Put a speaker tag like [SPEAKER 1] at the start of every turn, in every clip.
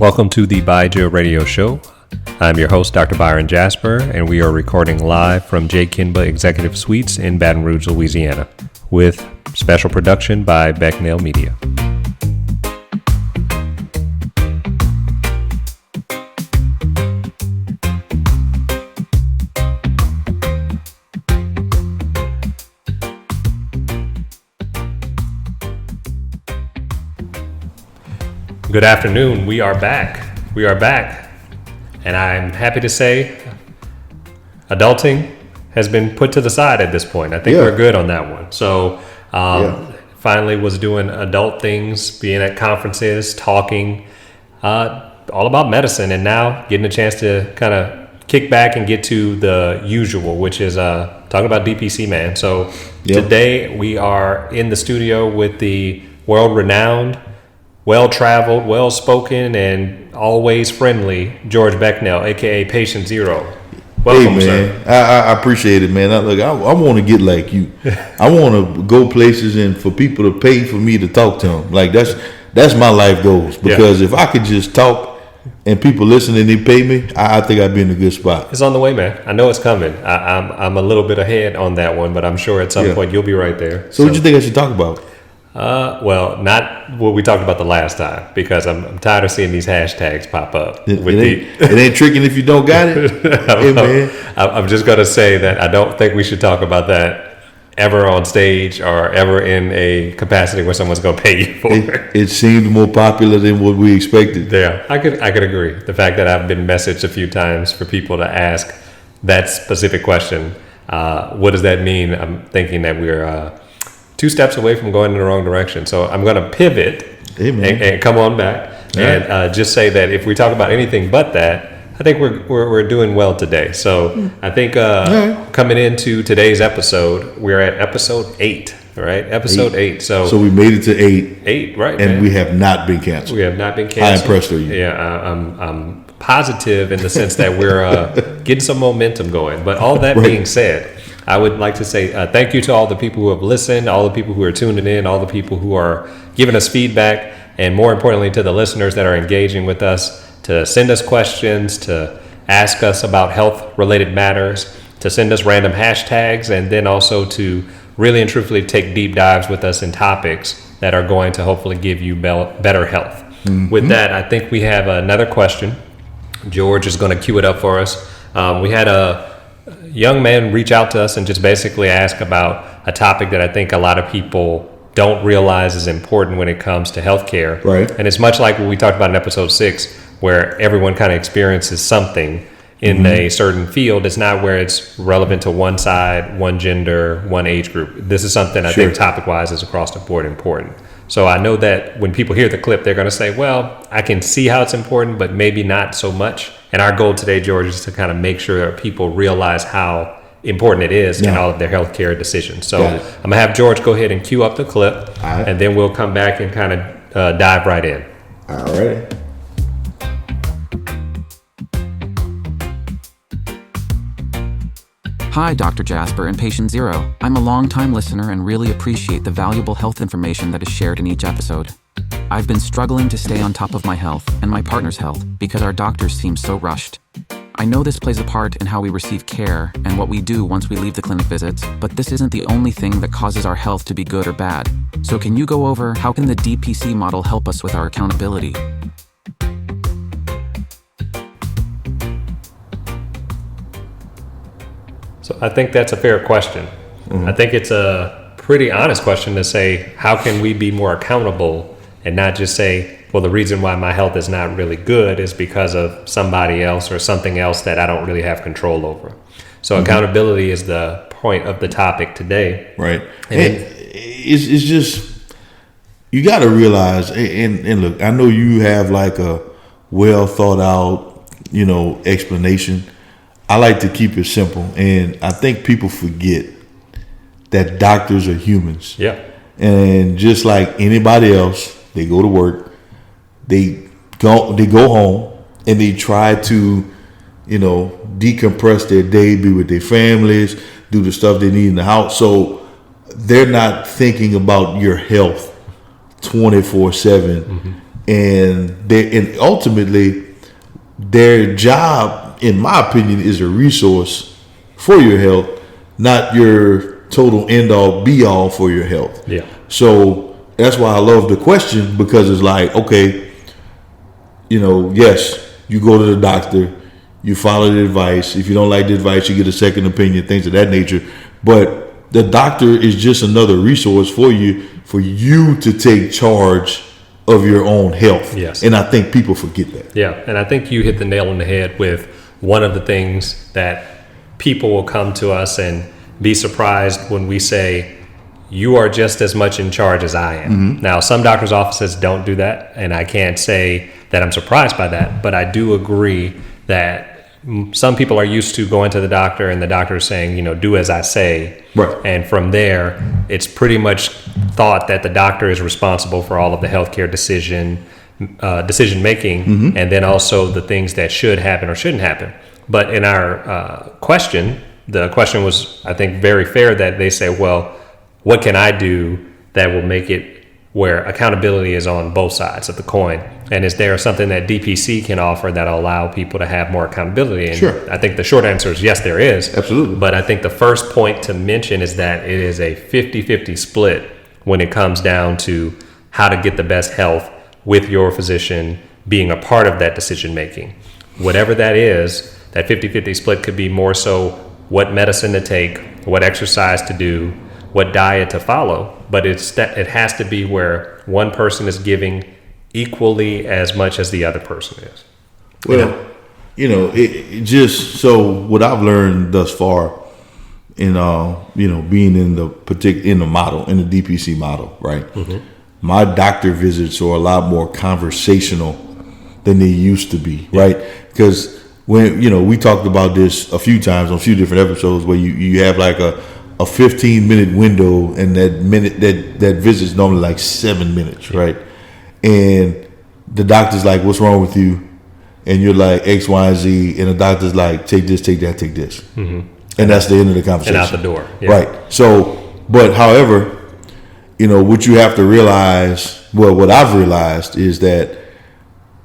[SPEAKER 1] Welcome to the Byja radio show. I'm your host, Dr. Byron Jasper, and we are recording live from J. Kinba Executive Suites in Baton Rouge, Louisiana, with special production by Becnel Media. Good afternoon. We are back. And I'm happy to say adulting has been put to the side at this point. I think we're good on that one. So finally was doing adult things, being at conferences, talking all about medicine, and now getting a chance to kind of kick back and get to the usual, which is talking about DPC, man. So today we are in the studio with the world-renowned, well-traveled, well-spoken, and always friendly George Becnel, a.k.a. Patient Zero. Welcome,
[SPEAKER 2] hey, man.
[SPEAKER 1] Sir.
[SPEAKER 2] I appreciate it, man. I want to get like you. I want to go places and for people to pay for me to talk to them. Like, that's my life goals. Because if I could just talk and people listen and they pay me, I think I'd be in a good spot.
[SPEAKER 1] It's on the way, man. I know it's coming. I'm a little bit ahead on that one, but I'm sure at some point you'll be right there.
[SPEAKER 2] So what do you think I should talk about?
[SPEAKER 1] Well, not what we talked about the last time, because I'm tired of seeing these hashtags pop up.
[SPEAKER 2] It ain't tricking if you don't got it. Hey, man.
[SPEAKER 1] I'm just going to say that I don't think we should talk about that ever on stage or ever in a capacity where someone's going to pay you for it.
[SPEAKER 2] It seemed more popular than what we expected.
[SPEAKER 1] Yeah, I could agree. The fact that I've been messaged a few times for people to ask that specific question, what does that mean? I'm thinking that we're 2 steps away from going in the wrong direction. So I'm going to pivot and come on back and just say that if we talk about anything but that, I think we're doing well today. So I think coming into today's episode, we're at episode 8, right? Episode 8. So
[SPEAKER 2] we made it to 8.
[SPEAKER 1] 8, right?
[SPEAKER 2] And
[SPEAKER 1] man.
[SPEAKER 2] We have not been canceled.
[SPEAKER 1] We have not been canceled.
[SPEAKER 2] How impressed are you?
[SPEAKER 1] Yeah, I'm positive in the sense that we're getting some momentum going. But all that being said, I would like to say thank you to all the people who have listened, all the people who are tuning in, all the people who are giving us feedback, and more importantly, to the listeners that are engaging with us, to send us questions, to ask us about health-related matters, to send us random hashtags, and then also to really and truthfully take deep dives with us in topics that are going to hopefully give you better health. Mm-hmm. With that, I think we have another question. George is going to cue it up for us. We had a young man reach out to us and just basically ask about a topic that I think a lot of people don't realize is important when it comes to healthcare.
[SPEAKER 2] Right.
[SPEAKER 1] And it's much like what we talked about in episode 6, where everyone kind of experiences something in a certain field. It's not where it's relevant to one side, one gender, one age group. This is something I think topic-wise is across the board important. So I know that when people hear the clip, they're going to say, well, I can see how it's important, but maybe not so much. And our goal today, George, is to kind of make sure that people realize how important it is in all of their healthcare decisions. So I'm going to have George go ahead and cue up the clip, and then we'll come back and kind of dive right in.
[SPEAKER 2] All right.
[SPEAKER 3] Hi, Dr. Jasper and Patient Zero. I'm a longtime listener and really appreciate the valuable health information that is shared in each episode. I've been struggling to stay on top of my health and my partner's health because our doctors seem so rushed. I know this plays a part in how we receive care and what we do once we leave the clinic visits, but this isn't the only thing that causes our health to be good or bad. So can you go over how can the DPC model help us with our accountability?
[SPEAKER 1] So I think that's a fair question. I think it's a pretty honest question to say, how can we be more accountable and not just say, well, the reason why my health is not really good is because of somebody else or something else that I don't really have control over. So accountability is the point of the topic today.
[SPEAKER 2] Right. And it's just, you got to realize, and look, I know you have like a well thought out, explanation. I like to keep it simple, and I think people forget that doctors are humans.
[SPEAKER 1] Yeah.
[SPEAKER 2] And just like anybody else, they go to work, they go home, and they try to, decompress their day, be with their families, do the stuff they need in the house. So they're not thinking about your health 24/7. and ultimately their job, in my opinion, is a resource for your health, not your total end all be all for your health.
[SPEAKER 1] Yeah.
[SPEAKER 2] So that's why I love the question, because it's like, okay, yes, you go to the doctor, you follow the advice. If you don't like the advice, you get a second opinion, things of that nature. But the doctor is just another resource for you to take charge of your own health.
[SPEAKER 1] Yes.
[SPEAKER 2] And I think people forget that.
[SPEAKER 1] Yeah, and I think you hit the nail on the head with one of the things that people will come to us and be surprised when we say, you are just as much in charge as I am. Mm-hmm. Now, some doctors' offices don't do that, and I can't say that I'm surprised by that, but I do agree that some people are used to going to the doctor and the doctor saying, do as I say.
[SPEAKER 2] Right.
[SPEAKER 1] And from there, it's pretty much thought that the doctor is responsible for all of the healthcare decision making, mm-hmm. and then also the things that should happen or shouldn't happen. But in our question, the question was, I think, very fair, that they say, well, what can I do that will make it where accountability is on both sides of the coin? And is there something that DPC can offer that'll allow people to have more accountability? And
[SPEAKER 2] sure.
[SPEAKER 1] I think the short answer is yes, there is.
[SPEAKER 2] Absolutely.
[SPEAKER 1] But I think the first point to mention is that it is a 50-50 split when it comes down to how to get the best health with your physician being a part of that decision making. Whatever that is, that 50-50 split could be more so what medicine to take, what exercise to do, what diet to follow, but it has to be where one person is giving equally as much as the other person is.
[SPEAKER 2] Well, it just, so what I've learned thus far in being in the model, in the DPC model, right? Mm-hmm. My doctor visits are a lot more conversational than they used to be, right? Because when we talked about this a few times on a few different episodes, where you have like a 15-minute window, and that visit's normally like 7 minutes, right? And the doctor's like, what's wrong with you? And you're like, X, Y, and Z. And the doctor's like, take this, take that, take this. Mm-hmm. And that's the end of the conversation.
[SPEAKER 1] And out the door. Yeah.
[SPEAKER 2] Right. So, but however, what you have to realize, what I've realized is that,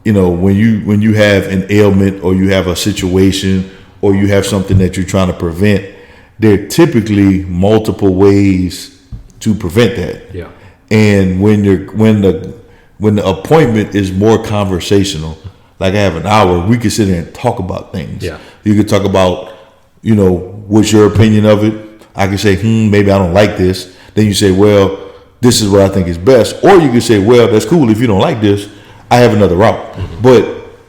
[SPEAKER 2] when you have an ailment, or you have a situation, or you have something that you're trying to prevent, there are typically multiple ways to prevent that.
[SPEAKER 1] Yeah.
[SPEAKER 2] And when the appointment is more conversational, like I have an hour, we can sit there and talk about things.
[SPEAKER 1] Yeah.
[SPEAKER 2] You could talk about, what's your opinion of it? I can say, maybe I don't like this. Then you say, well, this is what I think is best. Or you can say, well, that's cool. If you don't like this, I have another route. Mm-hmm. But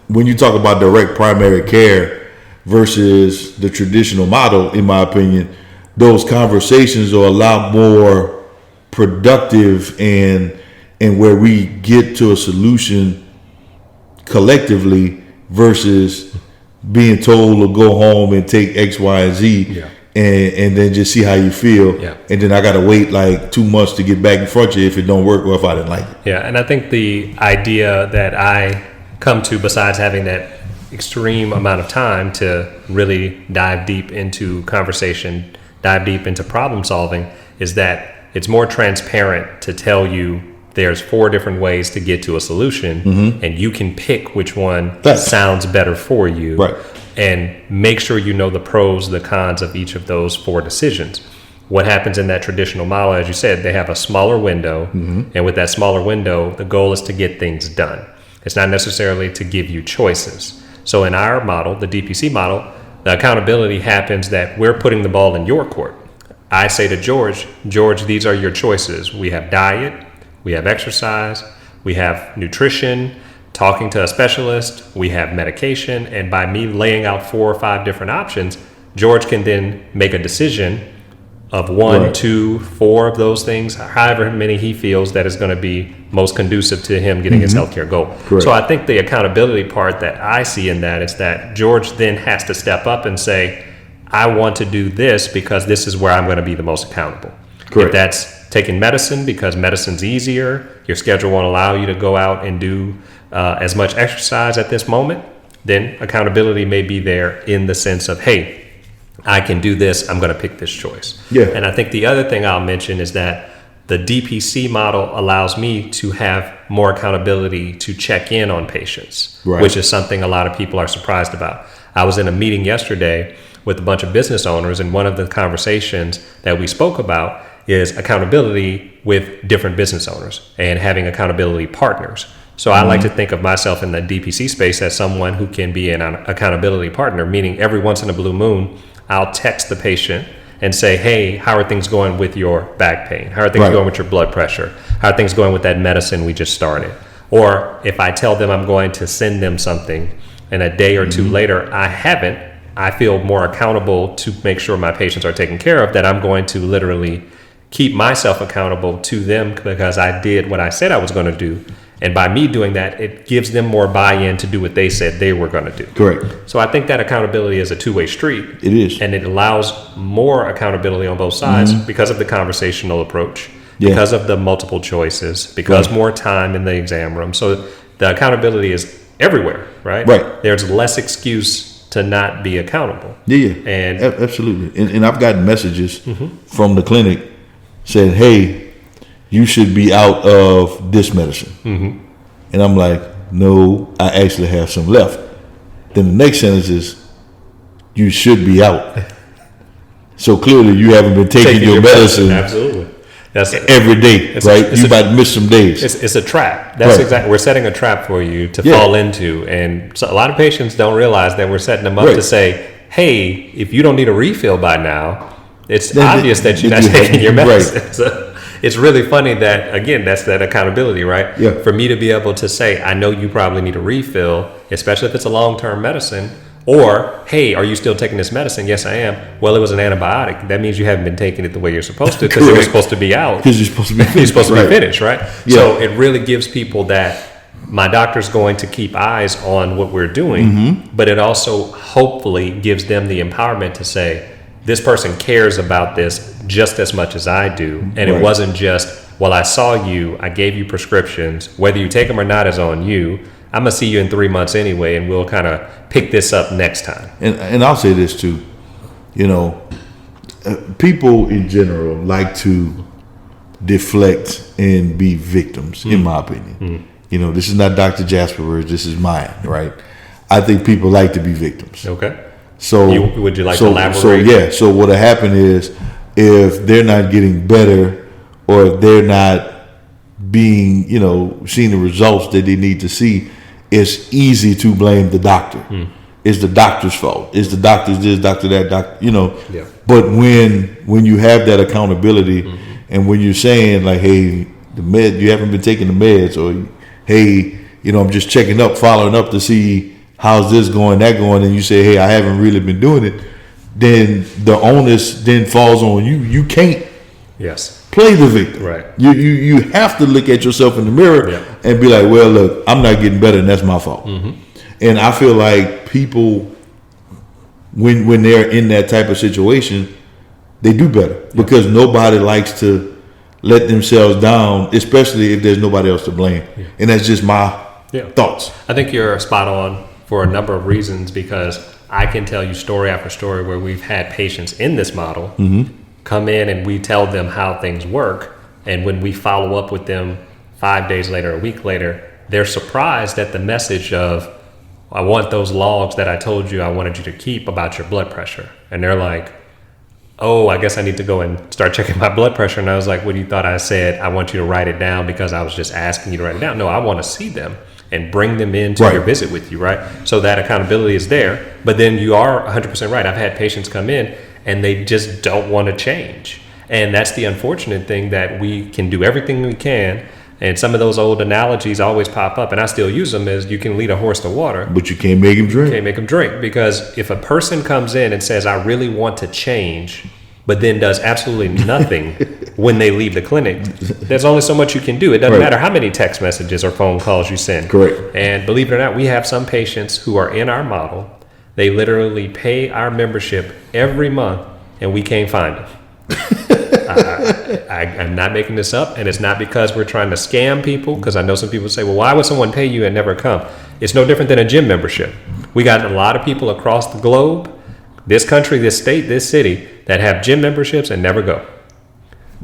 [SPEAKER 2] when you talk about direct primary care versus the traditional model, in my opinion, those conversations are a lot more productive and where we get to a solution collectively versus being told to go home and take X, Y, and Z. Yeah. And then just see how you feel. Yeah. And then I got to wait like 2 months to get back in front of you if it don't work or if I didn't like it.
[SPEAKER 1] Yeah, and I think the idea that I come to, besides having that extreme amount of time to really dive deep into conversation, dive deep into problem solving, is that it's more transparent to tell you there's 4 different ways to get to a solution, mm-hmm. and you can pick which one sounds better for you.
[SPEAKER 2] Right.
[SPEAKER 1] And make sure you know the pros, the cons of each of those 4 decisions. What happens in that traditional model, as you said, they have a smaller window, mm-hmm. and with that smaller window, the goal is to get things done. It's not necessarily to give you choices. So in our model, the DPC model, the accountability happens that we're putting the ball in your court. I say to George, these are your choices. We have diet, we have exercise, we have nutrition, talking to a specialist, we have medication, and by me laying out 4 or 5 different options, George can then make a decision of 1, right. 2, 4 of those things, however many he feels that is going to be most conducive to him getting mm-hmm. his healthcare goal. Correct. So I think the accountability part that I see in that is that George then has to step up and say, I want to do this because this is where I'm going to be the most accountable. Correct. If that's taking medicine because medicine's easier, your schedule won't allow you to go out and do as much exercise at this moment, then accountability may be there in the sense of, hey, I can do this, I'm going to pick this choice. Yeah. And I think the other thing I'll mention is that The DPC model allows me to have more accountability to check in on patients, which is something a lot of people are surprised about. I was in a meeting yesterday with a bunch of business owners, and one of the conversations that we spoke about is accountability with different business owners and having accountability partners. So I like to think of myself in the DPC space as someone who can be an accountability partner, meaning every once in a blue moon, I'll text the patient and say, hey, how are things going with your back pain? How are things going with your blood pressure? How are things going with that medicine we just started? Or if I tell them I'm going to send them something and a day or two later I haven't, I feel more accountable to make sure my patients are taken care of, that I'm going to literally keep myself accountable to them because I did what I said I was going to do. And by me doing that, it gives them more buy-in to do what they said they were going to do.
[SPEAKER 2] Correct.
[SPEAKER 1] So I think that accountability is a two-way street.
[SPEAKER 2] It is.
[SPEAKER 1] And it allows more accountability on both sides because of the conversational approach, because of the multiple choices, because more time in the exam room. So the accountability is everywhere, right?
[SPEAKER 2] Right.
[SPEAKER 1] There's less excuse to not be accountable.
[SPEAKER 2] Yeah.
[SPEAKER 1] And
[SPEAKER 2] absolutely. And I've gotten messages from the clinic saying, hey, you should be out of this medicine. And I'm like, no, I actually have some left. Then the next sentence is, you should be out. So clearly you haven't been taking your medicine.
[SPEAKER 1] Absolutely. That's
[SPEAKER 2] every day, right? You about to miss some days.
[SPEAKER 1] It's a trap. That's exactly. We're setting a trap for you to fall into, and so a lot of patients don't realize that we're setting them up to say, "Hey, if you don't need a refill by now, it's obvious that you're not taking your medicine." Right. So it's really funny that, again, that's that accountability, right?
[SPEAKER 2] Yeah.
[SPEAKER 1] For me to be able to say, "I know you probably need a refill, especially if it's a long-term medicine." Or, hey, are you still taking this medicine? Yes, I am. Well, it was an antibiotic. That means you haven't been taking it the way you're supposed to, because it was supposed to be out.
[SPEAKER 2] Because you're supposed to be finished.
[SPEAKER 1] You're supposed to be finished, right? Yeah. So it really gives people that my doctor's going to keep eyes on what we're doing, but it also hopefully gives them the empowerment to say, this person cares about this just as much as I do. And it wasn't just, well, I saw you, I gave you prescriptions. Whether you take them or not is on you. I'm going to see you in 3 months anyway, and we'll kind of pick this up next time.
[SPEAKER 2] And I'll say this too, people in general like to deflect and be victims, in my opinion. This is not Dr. Jasper words, this is mine, right? I think people like to be victims.
[SPEAKER 1] Okay.
[SPEAKER 2] So
[SPEAKER 1] would you like to elaborate?
[SPEAKER 2] So what'll happen is, if they're not getting better, or if they're not being, seeing the results that they need to see, it's easy to blame the doctor. It's the doctor's fault. It's the doctor's this, doctor that, doctor,
[SPEAKER 1] Yeah.
[SPEAKER 2] But when you have that accountability, and when you're saying like, hey, the med, you haven't been taking the meds, or hey, I'm just checking up, following up to see how's this going, that going, and you say, hey, I haven't really been doing it, then the onus then falls on you. You can't play the victim.
[SPEAKER 1] Right.
[SPEAKER 2] You have to look at yourself in the mirror and be like, well, look, I'm not getting better, and that's my fault. And I feel like people, when they're in that type of situation, they do better, because nobody likes to let themselves down, especially if there's nobody else to blame. And that's just my thoughts.
[SPEAKER 1] I think you're spot on for a number of reasons, because I can tell you story after story where we've had patients in this model come in and we tell them how things work, and when we follow up with them 5 days later, a week later, they're surprised at the message of, I want those logs that I told you I wanted you to keep about your blood pressure. And they're like, oh, I guess I need to go and start checking my blood pressure. And I was like, what, you thought I said I want you to write it down because I was just asking you to write it down? No, I want to see them and bring them into your visit with you, right? So that accountability is there. But then you are 100% right. I've had patients come in and they just don't want to change. And that's the unfortunate thing, that we can do everything we can. And some of those old analogies always pop up, and I still use them, as you can lead a horse to water,
[SPEAKER 2] but you can't make him drink.
[SPEAKER 1] You can't make him drink, because if a person comes in and says, I really want to change, but then does absolutely nothing when they leave the clinic, there's only so much you can do. It doesn't matter how many text messages or phone calls you send.
[SPEAKER 2] Correct.
[SPEAKER 1] And believe it or not, we have some patients who are in our model. They literally pay our membership every month, and we can't find them. I'm not making this up, and it's not because we're trying to scam people, because I know some people say, well, why would someone pay you and never come? It's no different than a gym membership. We got a lot of people across the globe, this country, this state, this city, that have gym memberships and never go.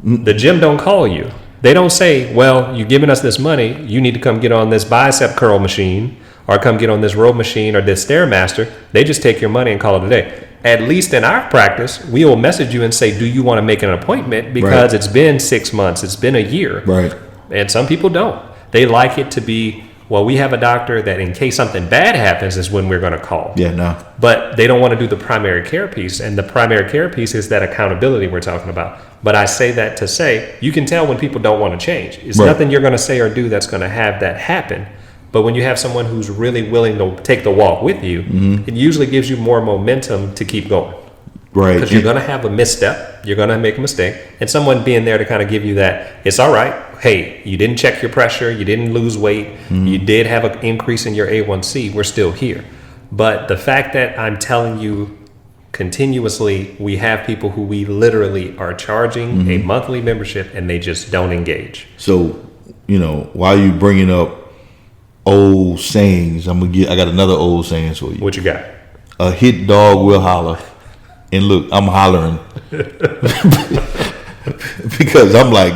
[SPEAKER 1] The gym don't call you. They don't say, well, you're giving us this money. You need to come get on this bicep curl machine or come get on this row machine or this Stairmaster. They just take your money and call it a day. At least in our practice, we will message you and say, do you want to make an appointment? Because it's been 6 months. It's been a year.
[SPEAKER 2] Right.
[SPEAKER 1] And some people don't. They like it to be, well, we have a doctor that in case something bad happens is when we're going to call.
[SPEAKER 2] Yeah, no.
[SPEAKER 1] But they don't want to do the primary care piece. And the primary care piece is that accountability we're talking about. But I say that to say, you can tell when people don't want to change. It's nothing you're going to say or do that's going to have that happen. But when you have someone who's really willing to take the walk with you, it usually gives you more momentum to keep going.
[SPEAKER 2] Right.
[SPEAKER 1] Because you're going to have a misstep. You're going to make a mistake. And someone being there to kind of give you that, it's all right. Hey, you didn't check your pressure. You didn't lose weight. You did have an increase in your A1C. We're still here. But the fact that I'm telling you continuously, we have people who we literally are charging a monthly membership and they just don't engage.
[SPEAKER 2] So, while you bringing up old sayings, I got another old saying for you.
[SPEAKER 1] What you got?
[SPEAKER 2] A hit dog will holler. And look, I'm hollering because I'm like,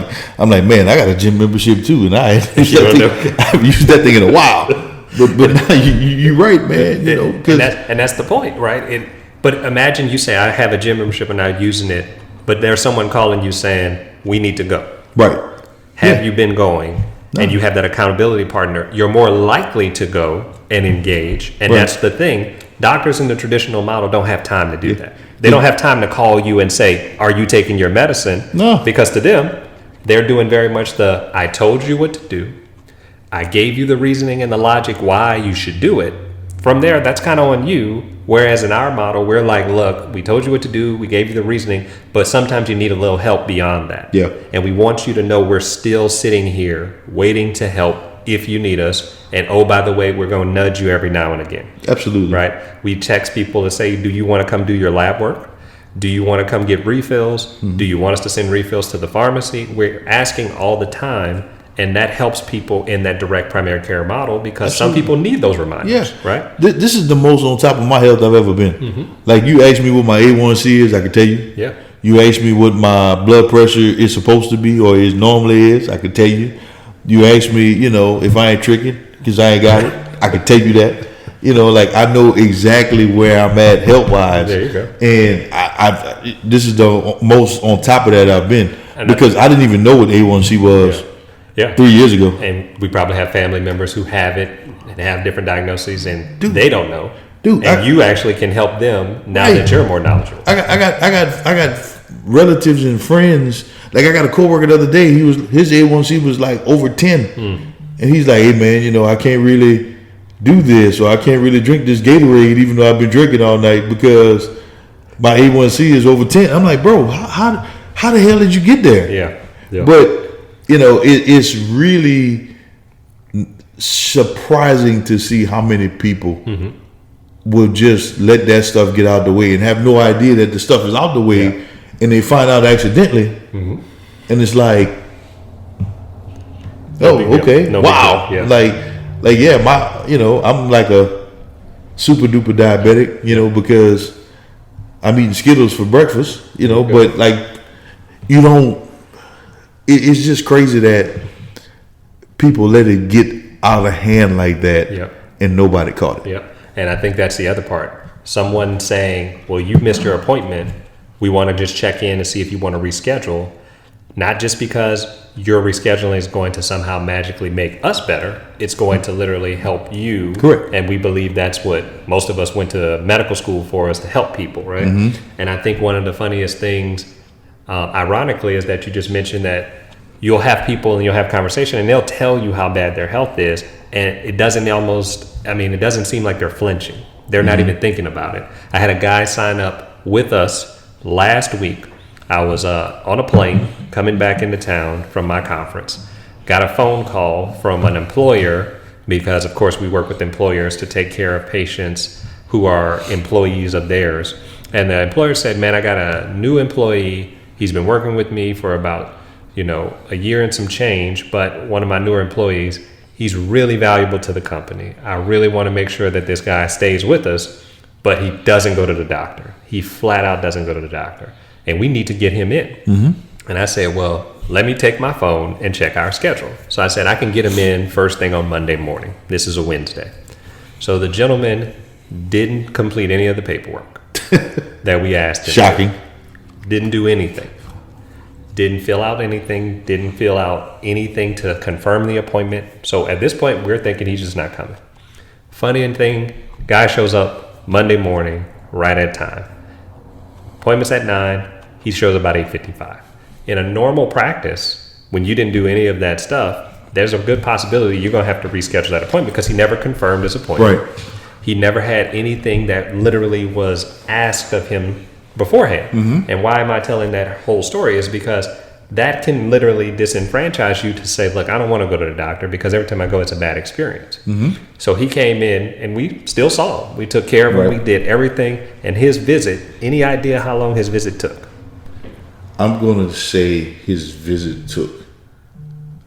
[SPEAKER 2] man, I got a gym membership too, and I haven't used that thing in a while. But now you're right, man.
[SPEAKER 1] And that's the point, right? But imagine you say, I have a gym membership and I'm using it, but there's someone calling you saying, we need to go.
[SPEAKER 2] Right.
[SPEAKER 1] Have you been going? And you have that accountability partner. You're more likely to go and engage. And that's the thing. Doctors in the traditional model don't have time to do that. They don't have time to call you and say, are you taking your medicine?
[SPEAKER 2] No.
[SPEAKER 1] Because to them, they're doing very much I told you what to do. I gave you the reasoning and the logic why you should do it. From there, that's kind of on you. Whereas in our model, we're like, look, we told you what to do. We gave you the reasoning, but sometimes you need a little help beyond that.
[SPEAKER 2] Yeah.
[SPEAKER 1] And we want you to know we're still sitting here waiting to help if you need us. And oh, by the way, we're going to nudge you every now and again.
[SPEAKER 2] Absolutely.
[SPEAKER 1] Right? We text people to say, do you want to come do your lab work? Do you want to come get refills? Do you want us to send refills to the pharmacy? We're asking all the time. And that helps people in that direct primary care model because some people need those reminders, right?
[SPEAKER 2] This is the most on top of my health I've ever been. Like you asked me what my A1C is, I could tell you.
[SPEAKER 1] Yeah.
[SPEAKER 2] You asked me what my blood pressure is supposed to be or is normally is, I could tell you. You asked me, if I ain't tricking because I ain't got it, I could tell you that. I know exactly where I'm at health wise.
[SPEAKER 1] There you go.
[SPEAKER 2] And this is the most on top of that I've been because I didn't even know what A1C was.
[SPEAKER 1] Yeah.
[SPEAKER 2] 3 years ago.
[SPEAKER 1] And we probably have family members who have it and have different diagnoses and they don't know. You actually can help them now that you're more knowledgeable.
[SPEAKER 2] I got relatives and friends. Like I got a coworker the other day, his A1C was like over 10. And he's like, hey man, I can't really do this or I can't really drink this Gatorade even though I've been drinking all night because my A1C is over 10. I'm like, bro, how the hell did you get there?
[SPEAKER 1] Yeah.
[SPEAKER 2] But it's really surprising to see how many people will just let that stuff get out the way and have no idea that the stuff is out the way and they find out accidentally and it's like, okay, wow. Yeah. Like, I'm like a super duper diabetic, because I'm eating Skittles for breakfast, but like, it's just crazy that people let it get out of hand like that and nobody caught it.
[SPEAKER 1] Yeah. And I think that's the other part. Someone saying, well, you missed your appointment. We want to just check in to see if you want to reschedule. Not just because your rescheduling is going to somehow magically make us better. It's going to literally help you.
[SPEAKER 2] Correct.
[SPEAKER 1] And we believe that's what most of us went to medical school for, is to help people, right? And I think one of the funniest things ironically, is that you just mentioned that you'll have people and you'll have conversation and they'll tell you how bad their health is. And it doesn't seem like they're flinching. They're not even thinking about it. I had a guy sign up with us last week. I was on a plane coming back into town from my conference. Got a phone call from an employer because, of course, we work with employers to take care of patients who are employees of theirs. And the employer said, man, I got a new employee. He's been working with me for about, a year and some change. But one of my newer employees, he's really valuable to the company. I really want to make sure that this guy stays with us, but he doesn't go to the doctor. He flat out doesn't go to the doctor. And we need to get him in. And I said, well, let me take my phone and check our schedule. So I said, I can get him in first thing on Monday morning. This is a Wednesday. So the gentleman didn't complete any of the paperwork that we asked him.
[SPEAKER 2] Shocking.
[SPEAKER 1] Didn't do anything. Didn't fill out anything. Didn't fill out anything to confirm the appointment. So at this point, we're thinking he's just not coming. Funny thing, guy shows up Monday morning, right at time. Appointment's at 9. He shows up about 8:55. In a normal practice, when you didn't do any of that stuff, there's a good possibility you're going to have to reschedule that appointment because he never confirmed his appointment.
[SPEAKER 2] Right.
[SPEAKER 1] He never had anything that literally was asked of him beforehand. And why am I telling that whole story is because that can literally disenfranchise you to say, look, I don't want to go to the doctor because every time I go, it's a bad experience. So he came in and we still saw him. We took care of him.
[SPEAKER 2] Right.
[SPEAKER 1] We did everything. And his visit, any idea how long his visit took?
[SPEAKER 2] I'm going to say his visit took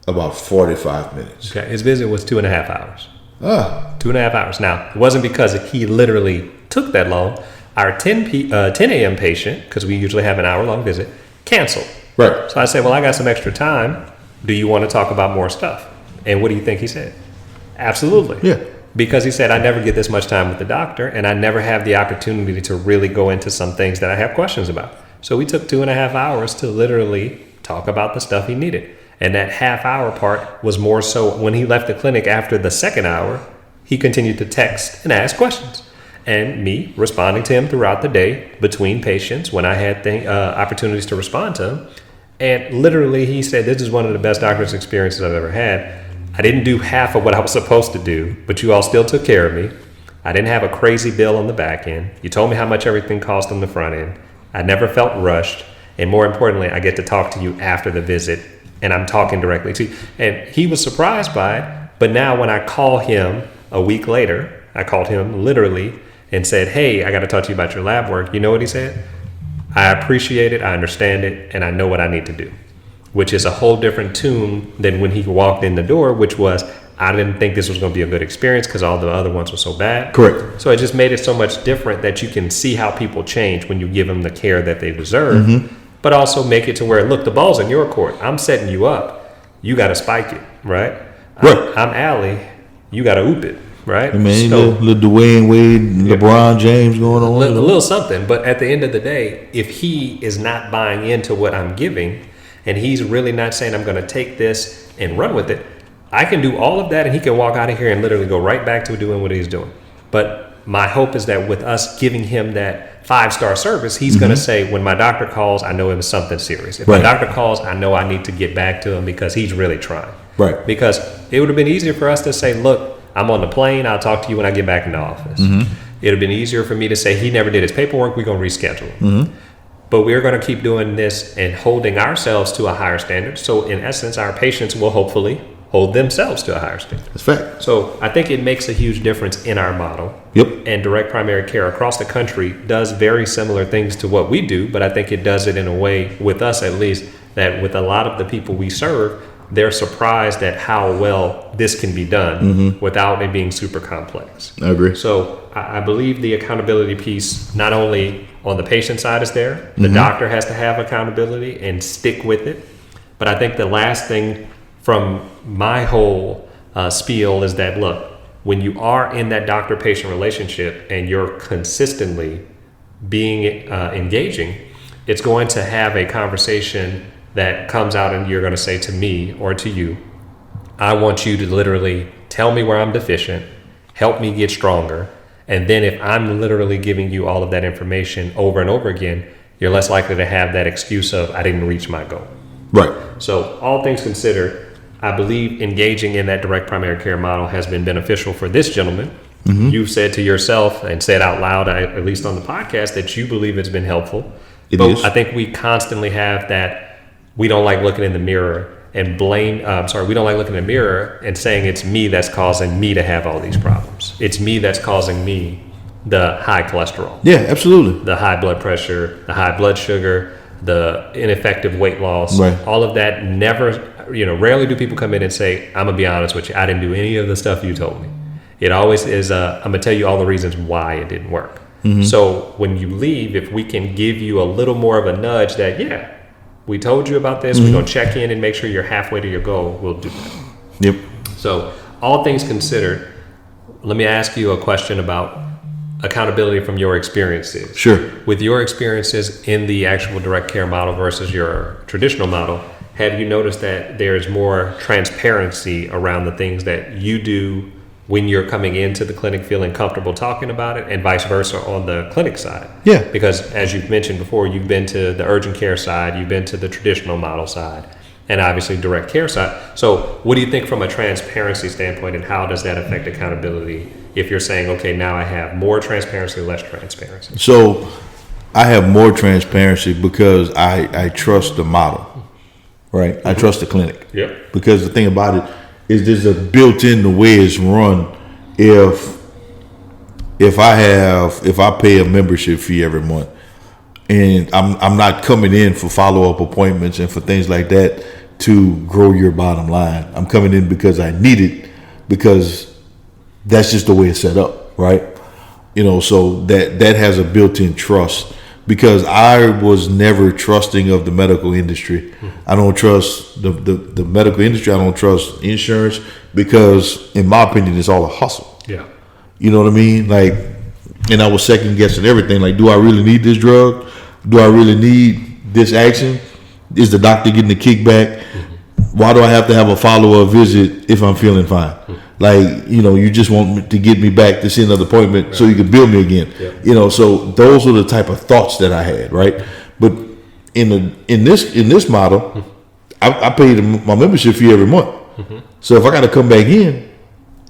[SPEAKER 2] about 45 minutes.
[SPEAKER 1] Okay, his visit was 2.5 hours.
[SPEAKER 2] 2.5
[SPEAKER 1] hours. Now, it wasn't because he literally took that long. Our 10 a.m. patient, because we usually have an hour-long visit, canceled.
[SPEAKER 2] Right.
[SPEAKER 1] So I said, well, I got some extra time. Do you want to talk about more stuff? And what do you think he said? Absolutely.
[SPEAKER 2] Yeah.
[SPEAKER 1] Because he said, I never get this much time with the doctor, and I never have the opportunity to really go into some things that I have questions about. So we took 2.5 hours to literally talk about the stuff he needed. And that half-hour part was more so when he left the clinic after the second hour, he continued to text and ask questions. And me responding to him throughout the day between patients when I had opportunities to respond to him. And literally he said, this is one of the best doctor's experiences I've ever had. I didn't do half of what I was supposed to do, but you all still took care of me. I didn't have a crazy bill on the back end. You told me how much everything cost on the front end. I never felt rushed. And more importantly, I get to talk to you after the visit and I'm talking directly to you. And he was surprised by it. But now when I call him a week later, I called him literally and said, hey, I got to talk to you about your lab work. You know what he said? I appreciate it. I understand it. And I know what I need to do, which is a whole different tune than when he walked in the door, which was, I didn't think this was going to be a good experience because all the other ones were so bad.
[SPEAKER 2] Correct.
[SPEAKER 1] So it just made it so much different that you can see how people change when you give them the care that they deserve, but also make it to where, look, the ball's in your court. I'm setting you up. You got to spike it, right?
[SPEAKER 2] Right.
[SPEAKER 1] I'm Allie. You got to oop it, right?
[SPEAKER 2] I mean,
[SPEAKER 1] So,
[SPEAKER 2] little Dwayne Wade, LeBron James going on.
[SPEAKER 1] a little something. But at the end of the day, if he is not buying into what I'm giving and he's really not saying I'm going to take this and run with it, I can do all of that and he can walk out of here and literally go right back to doing what he's doing. But my hope is that with us giving him that 5-star service, he's going to say, when my doctor calls, I know it was something serious. If my doctor calls, I know I need to get back to him because he's really trying.
[SPEAKER 2] Right.
[SPEAKER 1] Because it would have been easier for us to say, look, I'm on the plane. I'll talk to you when I get back in the office. It would have been easier for me to say, he never did his paperwork. We're going to reschedule. But we're going to keep doing this and holding ourselves to a higher standard. So in essence, our patients will hopefully hold themselves to a higher standard.
[SPEAKER 2] That's fact.
[SPEAKER 1] So I think it makes a huge difference in our model.
[SPEAKER 2] Yep.
[SPEAKER 1] And direct primary care across the country does very similar things to what we do, but I think it does it in a way, with us at least, that with a lot of the people we serve, they're surprised at how well this can be done without it being super complex.
[SPEAKER 2] I agree.
[SPEAKER 1] So I believe the accountability piece, not only on the patient side is there, the doctor has to have accountability and stick with it. But I think the last thing from my whole spiel is that, look, when you are in that doctor-patient relationship and you're consistently being engaging, it's going to have a conversation that comes out and you're going to say to me or to you, I want you to literally tell me where I'm deficient, help me get stronger. And then if I'm literally giving you all of that information over and over again, you're less likely to have that excuse of, I didn't reach my goal.
[SPEAKER 2] Right.
[SPEAKER 1] So all things considered, I believe engaging in that direct primary care model has been beneficial for this gentleman. You've said to yourself and said out loud, at least on the podcast, that you believe it's been helpful.
[SPEAKER 2] It
[SPEAKER 1] But
[SPEAKER 2] is.
[SPEAKER 1] I think we constantly have that, we don't like looking in the mirror and we don't like looking in the mirror and saying it's me that's causing me to have all these problems. It's me that's causing me the high cholesterol,
[SPEAKER 2] Yeah, absolutely.
[SPEAKER 1] the high blood pressure, the high blood sugar, the ineffective weight loss,
[SPEAKER 2] Right.
[SPEAKER 1] all of that. Rarely do people come in and say, I'm gonna be honest with you, I didn't do any of the stuff you told me. It always is, I'm gonna tell you all the reasons why it didn't work. So when you leave, if we can give you a little more of a nudge that, yeah, we told you about this. We're going to check in and make sure you're halfway to your goal. We'll do that.
[SPEAKER 2] Yep.
[SPEAKER 1] So all things considered, let me ask you a question about accountability from your experiences.
[SPEAKER 2] Sure.
[SPEAKER 1] With your experiences in the actual direct care model versus your traditional model, have you noticed that there's more transparency around the things that you do when you're coming into the clinic feeling comfortable talking about it, and vice versa on the clinic side?
[SPEAKER 2] Yeah.
[SPEAKER 1] Because as you've mentioned before, you've been to the urgent care side, you've been to the traditional model side, and obviously direct care side. So what do you think from a transparency standpoint, and how does that affect accountability if you're saying, okay, now I have more transparency, less transparency?
[SPEAKER 2] So I have more transparency because I trust the model, right? I trust the clinic.
[SPEAKER 1] Yep.
[SPEAKER 2] Because the thing about it is there's a built-in the way it's run. If I pay a membership fee every month, and I'm not coming in for follow-up appointments and for things like that to grow your bottom line. I'm coming in because I need it, because that's just the way it's set up, right? So that has a built-in trust, because I was never trusting of the medical industry. I don't trust the medical industry. I don't trust insurance, because in my opinion, it's all a hustle.
[SPEAKER 1] Yeah.
[SPEAKER 2] You know what I mean? Like, and I was second guessing everything. Like, do I really need this drug? Do I really need this action? Is the doctor getting the kickback? Why do I have to have a follow-up visit if I'm feeling fine? Like, you just want to get me back to see another appointment so you can bill me again.
[SPEAKER 1] Yeah.
[SPEAKER 2] So those are the type of thoughts that I had, right? But in this model, I paid my membership fee every month. So if I got to come back in,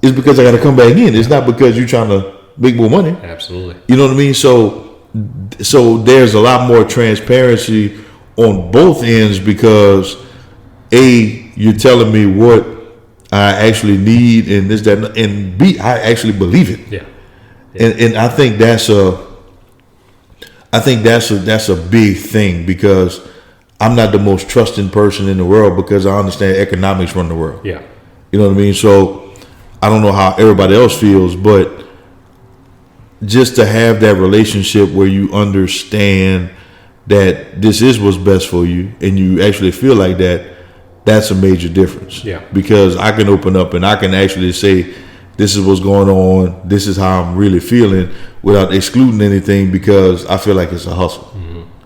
[SPEAKER 2] it's because I got to come back in. It's not because you're trying to make more money.
[SPEAKER 1] Absolutely.
[SPEAKER 2] You know what I mean? So there's a lot more transparency on both ends, because A, you're telling me what I actually need, and this, that, and B, I actually believe it.
[SPEAKER 1] Yeah.
[SPEAKER 2] And I think that's a big thing, because I'm not the most trusting person in the world, because I understand economics run the world.
[SPEAKER 1] Yeah.
[SPEAKER 2] You know what I mean? So I don't know how everybody else feels, but just to have that relationship where you understand that this is what's best for you, and you actually feel like that, that's a major difference.
[SPEAKER 1] Yeah.
[SPEAKER 2] Because I can open up and I can actually say, this is what's going on, this is how I'm really feeling, without excluding anything, because I feel like it's a hustle.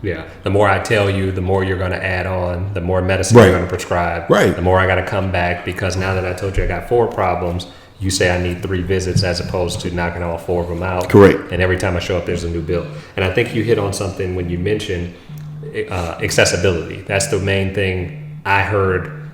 [SPEAKER 1] Yeah. The more I tell you, the more you're going to add on, the more medicine
[SPEAKER 2] Right.
[SPEAKER 1] you're going to prescribe.
[SPEAKER 2] Right.
[SPEAKER 1] The more I got to come back, because now that I told you I got 4 problems, you say I need 3 visits as opposed to knocking all 4 of them out.
[SPEAKER 2] Correct.
[SPEAKER 1] And every time I show up, there's a new bill. And I think you hit on something when you mentioned accessibility. That's the main thing I heard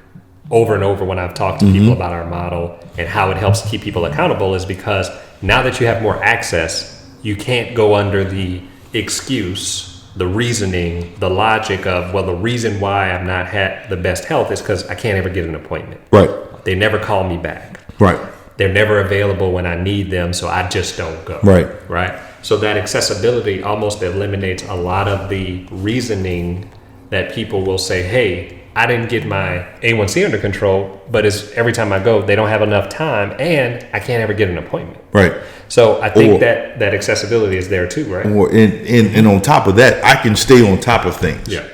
[SPEAKER 1] over and over when I've talked to people about our model and how it helps keep people accountable, is because now that you have more access, you can't go under the excuse, the reasoning, the logic of, well, the reason why I'm not had the best health is because I can't ever get an appointment.
[SPEAKER 2] Right.
[SPEAKER 1] They never call me back.
[SPEAKER 2] Right.
[SPEAKER 1] They're never available when I need them, so I just don't go.
[SPEAKER 2] Right.
[SPEAKER 1] Right. So that accessibility almost eliminates a lot of the reasoning that people will say, hey, I didn't get my A1C under control, but it's every time I go, they don't have enough time, and I can't ever get an appointment.
[SPEAKER 2] Right.
[SPEAKER 1] So I think that accessibility is there too, right?
[SPEAKER 2] And on top of that, I can stay on top of things.
[SPEAKER 1] Yeah.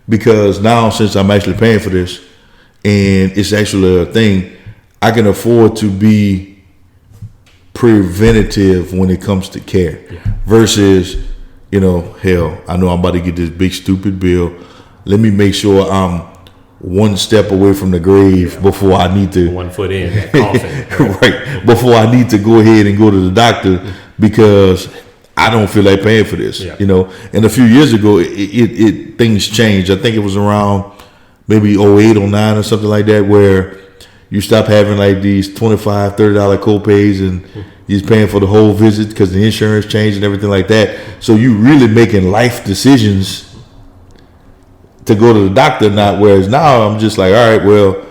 [SPEAKER 2] Because now, since I'm actually paying for this, and it's actually a thing, I can afford to be preventative when it comes to care.
[SPEAKER 1] Yeah.
[SPEAKER 2] Versus, hell, I know I'm about to get this big stupid bill. Let me make sure I'm one step away from the grave before I need to.
[SPEAKER 1] 1 foot in, that coffin.
[SPEAKER 2] Right. Before I need to go ahead and go to the doctor, because I don't feel like paying for this.
[SPEAKER 1] Yeah.
[SPEAKER 2] And a few years ago, it things changed. I think it was around maybe 08, 09 or something like that, where you stop having like these $25, $30 copays, and you're paying for the whole visit because the insurance changed and everything like that. So you really making life decisions to go to the doctor, not, whereas now I'm just like, all right, well,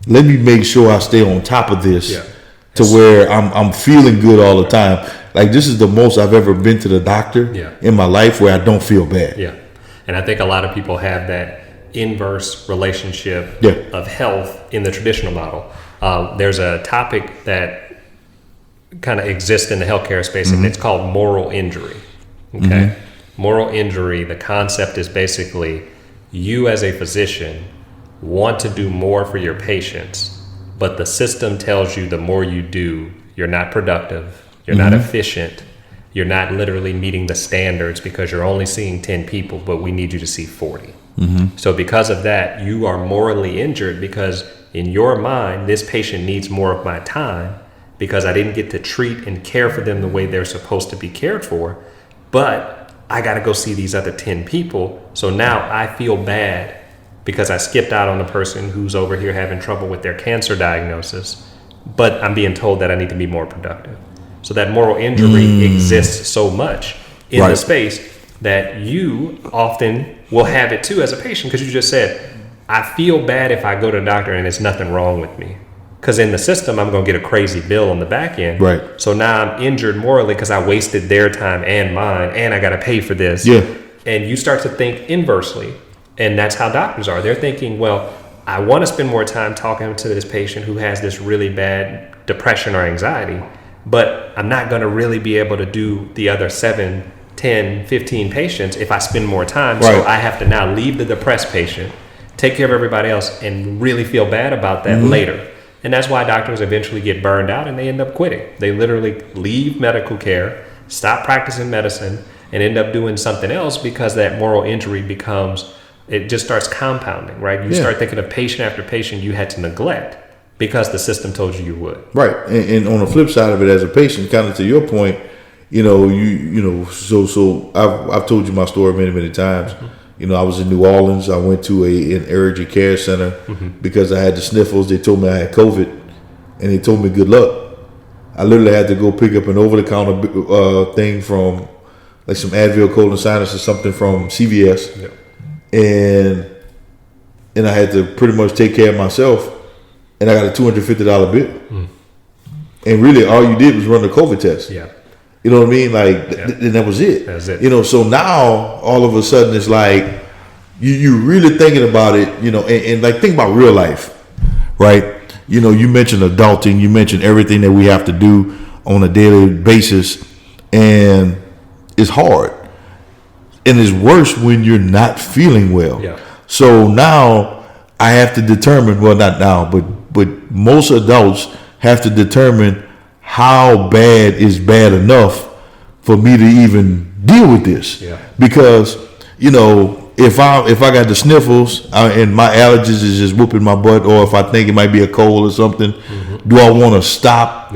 [SPEAKER 2] let me make sure I stay on top of this to where I'm feeling good all the time. Like, this is the most I've ever been to the doctor in my life where I don't feel bad.
[SPEAKER 1] Yeah. And I think a lot of people have that inverse relationship of health in the traditional model. There's a topic that kind of exists in the healthcare space, and it's called moral injury. Okay. Moral injury, the concept is basically you as a physician want to do more for your patients, but the system tells you the more you do, you're not productive, you're not efficient, you're not literally meeting the standards because you're only seeing 10 people, but we need you to see 40. So because of that, you are morally injured because in your mind, this patient needs more of my time because I didn't get to treat and care for them the way they're supposed to be cared for, but I got to go see these other 10 people. So now I feel bad because I skipped out on the person who's over here having trouble with their cancer diagnosis, but I'm being told that I need to be more productive. So that moral injury exists so much in the space that you often will have it too as a patient, because you just said, I feel bad if I go to the doctor and there's nothing wrong with me. Because in the system, I'm going to get a crazy bill on the back end.
[SPEAKER 2] Right.
[SPEAKER 1] So now I'm injured morally because I wasted their time and mine, and I got to pay for this.
[SPEAKER 2] Yeah.
[SPEAKER 1] And you start to think inversely. And that's how doctors are. They're thinking, well, I want to spend more time talking to this patient who has this really bad depression or anxiety, but I'm not going to really be able to do the other 7, 10, 15 patients if I spend more time.
[SPEAKER 2] Right.
[SPEAKER 1] So I have to now leave the depressed patient, take care of everybody else, and really feel bad about that later. And that's why doctors eventually get burned out and they end up quitting. They literally leave medical care, stop practicing medicine, and end up doing something else because that moral injury becomes, it just starts compounding, right? You start thinking of patient after patient you had to neglect because the system told you you would.
[SPEAKER 2] Right. And on the flip side of it, as a patient, kind of to your point, so I've told you my story many times. I was in New Orleans. I went to an urgent care center because I had the sniffles. They told me I had COVID, and they told me good luck. I literally had to go pick up an over-the-counter thing from like some Advil, cold and sinus, or something from CVS, and I had to pretty much take care of myself. And I got a $250 bill, and really all you did was run the COVID test.
[SPEAKER 1] Yeah.
[SPEAKER 2] You know what I mean? And that was it.
[SPEAKER 1] That's it.
[SPEAKER 2] So now all of a sudden it's like you really thinking about it, and like think about real life, right? You mentioned adulting, you mentioned everything that we have to do on a daily basis, and it's hard. And it's worse when you're not feeling well.
[SPEAKER 1] Yeah.
[SPEAKER 2] So now I have to determine, well, not now, but most adults have to determine how bad is bad enough for me to even deal with this.
[SPEAKER 1] Yeah.
[SPEAKER 2] Because, if I got the sniffles and my allergies is just whooping my butt, or if I think it might be a cold or something, do I want to stop,